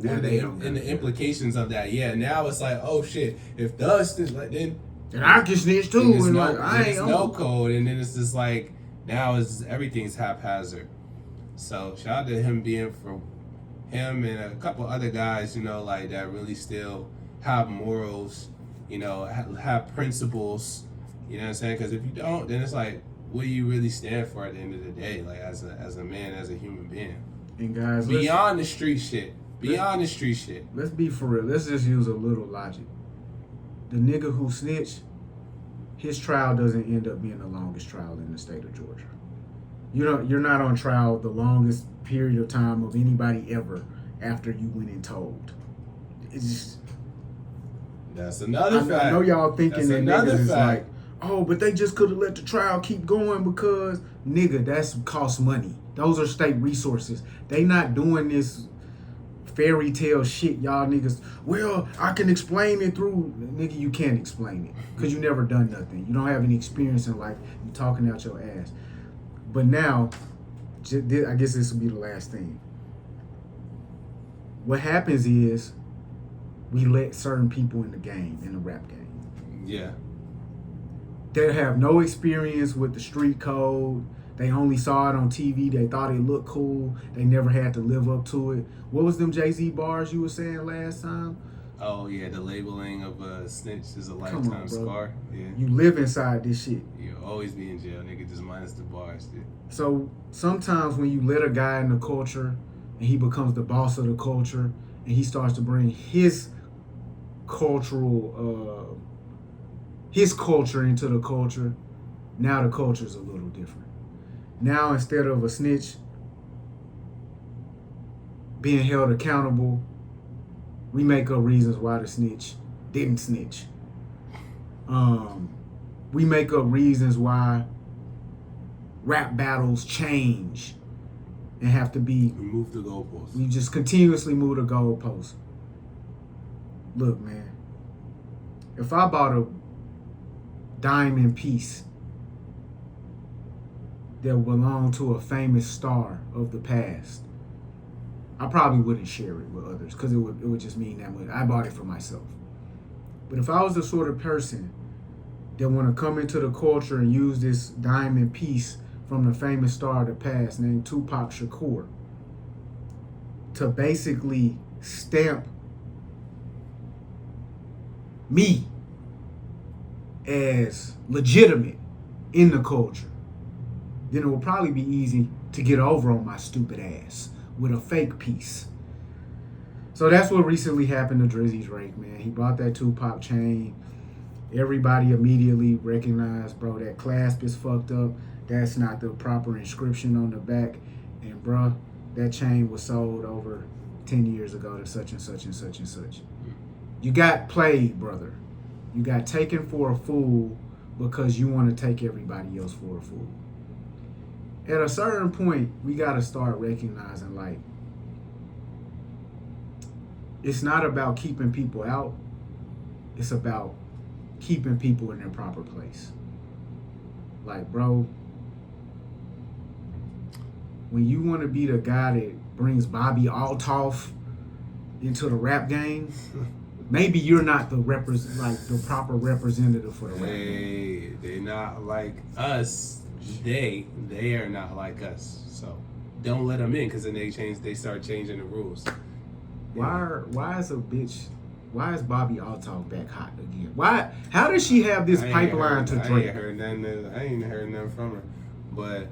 are the implications of that? Yeah, now it's like, oh shit, if Thug snitch, like then. And I can snitch too. And it's no code, and then it's just like now everything's haphazard. So shout out to him being for him and a couple other guys, like that really still have morals, have principles. You know what I'm saying? Because if you don't, then it's like, what do you really stand for at the end of the day? Like as a man, as a human being. And guys, beyond the street shit. Let's be for real. Let's just use a little logic. The nigga who snitched, his trial doesn't end up being the longest trial in the state of Georgia. You're not on trial the longest period of time of anybody ever after you went and told. It's just, that's another fact. I know y'all thinking that niggas is like, oh, but they just could have let the trial keep going because, nigga, that's cost money. Those are state resources. They not doing this fairy tale shit, y'all niggas. Well, I can explain it through. Nigga, you can't explain it because you never done nothing. You don't have any experience in life. You talking out your ass. But now, I guess this will be the last thing. What happens is we let certain people in the game, in the rap game. Yeah. They have no experience with the street code. They only saw it on TV. They thought it looked cool. They never had to live up to it. What was them Jay-Z bars you were saying last time? Oh, yeah, the labeling of a snitch is a lifetime scar. Yeah. You live inside this shit. You'll always be in jail, nigga, just minus the bars, dude. So sometimes when you let a guy in the culture and he becomes the boss of the culture and he starts to bring his cultural, his culture into the culture, now the culture's a little different. Now, instead of a snitch being held accountable, we make up reasons why the snitch didn't snitch. We make up reasons why rap battles change and have to be... We move the goalposts. We just continuously move the goalposts. Look, man. If I bought a diamond piece that belonged to a famous star of the past, I probably wouldn't share it with others because it would just mean that much. I bought it for myself. But if I was the sort of person that want to come into the culture and use this diamond piece from the famous star of the past named Tupac Shakur to basically stamp me as legitimate in the culture, then it will probably be easy to get over on my stupid ass with a fake piece. So that's what recently happened to Drizzy Drake, man. He bought that Tupac chain. Everybody immediately recognized, bro, that clasp is fucked up. That's not the proper inscription on the back. And, bro, that chain was sold over 10 years ago to such and such and such and such. You got played, brother. You got taken for a fool because you want to take everybody else for a fool. At a certain point, we got to start recognizing, like, it's not about keeping people out. It's about keeping people in their proper place. Like, bro, when you want to be the guy that brings Bobby Altoff into the rap game, maybe you're not the the proper representative for the rap game. They're not like us. They are not like us. So don't let them in, because then they start changing the rules. Why is Bobby Altoff back hot again? How does she have this pipeline to Drake? I ain't heard nothing from her. But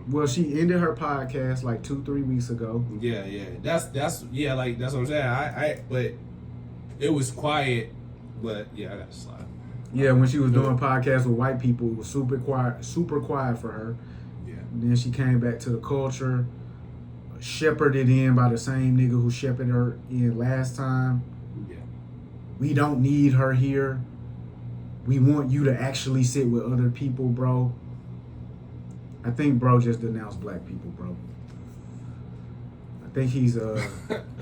well, she ended her podcast like 2-3 weeks ago. Yeah. That's like that's what I'm saying. But it was quiet, but yeah, I got to slide. Yeah, when she was doing podcasts with white people, it was super quiet for her. Yeah. And then she came back to the culture, shepherded in by the same nigga who shepherded her in last time. Yeah. We don't need her here. We want you to actually sit with other people, bro. I think bro just denounced black people, bro. I think he's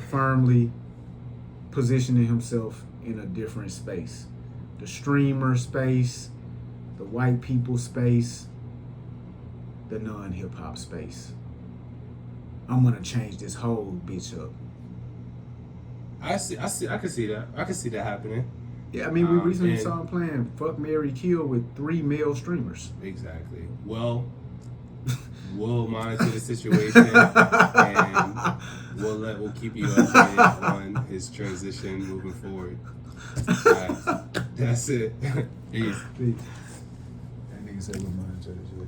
firmly positioning himself in a different space. The streamer space, the white people space, the non-hip-hop space. I'm gonna change this whole bitch up. I can see that. I can see that happening. Yeah, I mean, we recently saw him playing Fuck, Marry, Kill with 3 male streamers. Exactly. Well, we'll monitor the situation and we'll keep you updated on his transition moving forward. That's it. Peace. That nigga said we'll monitor the shit.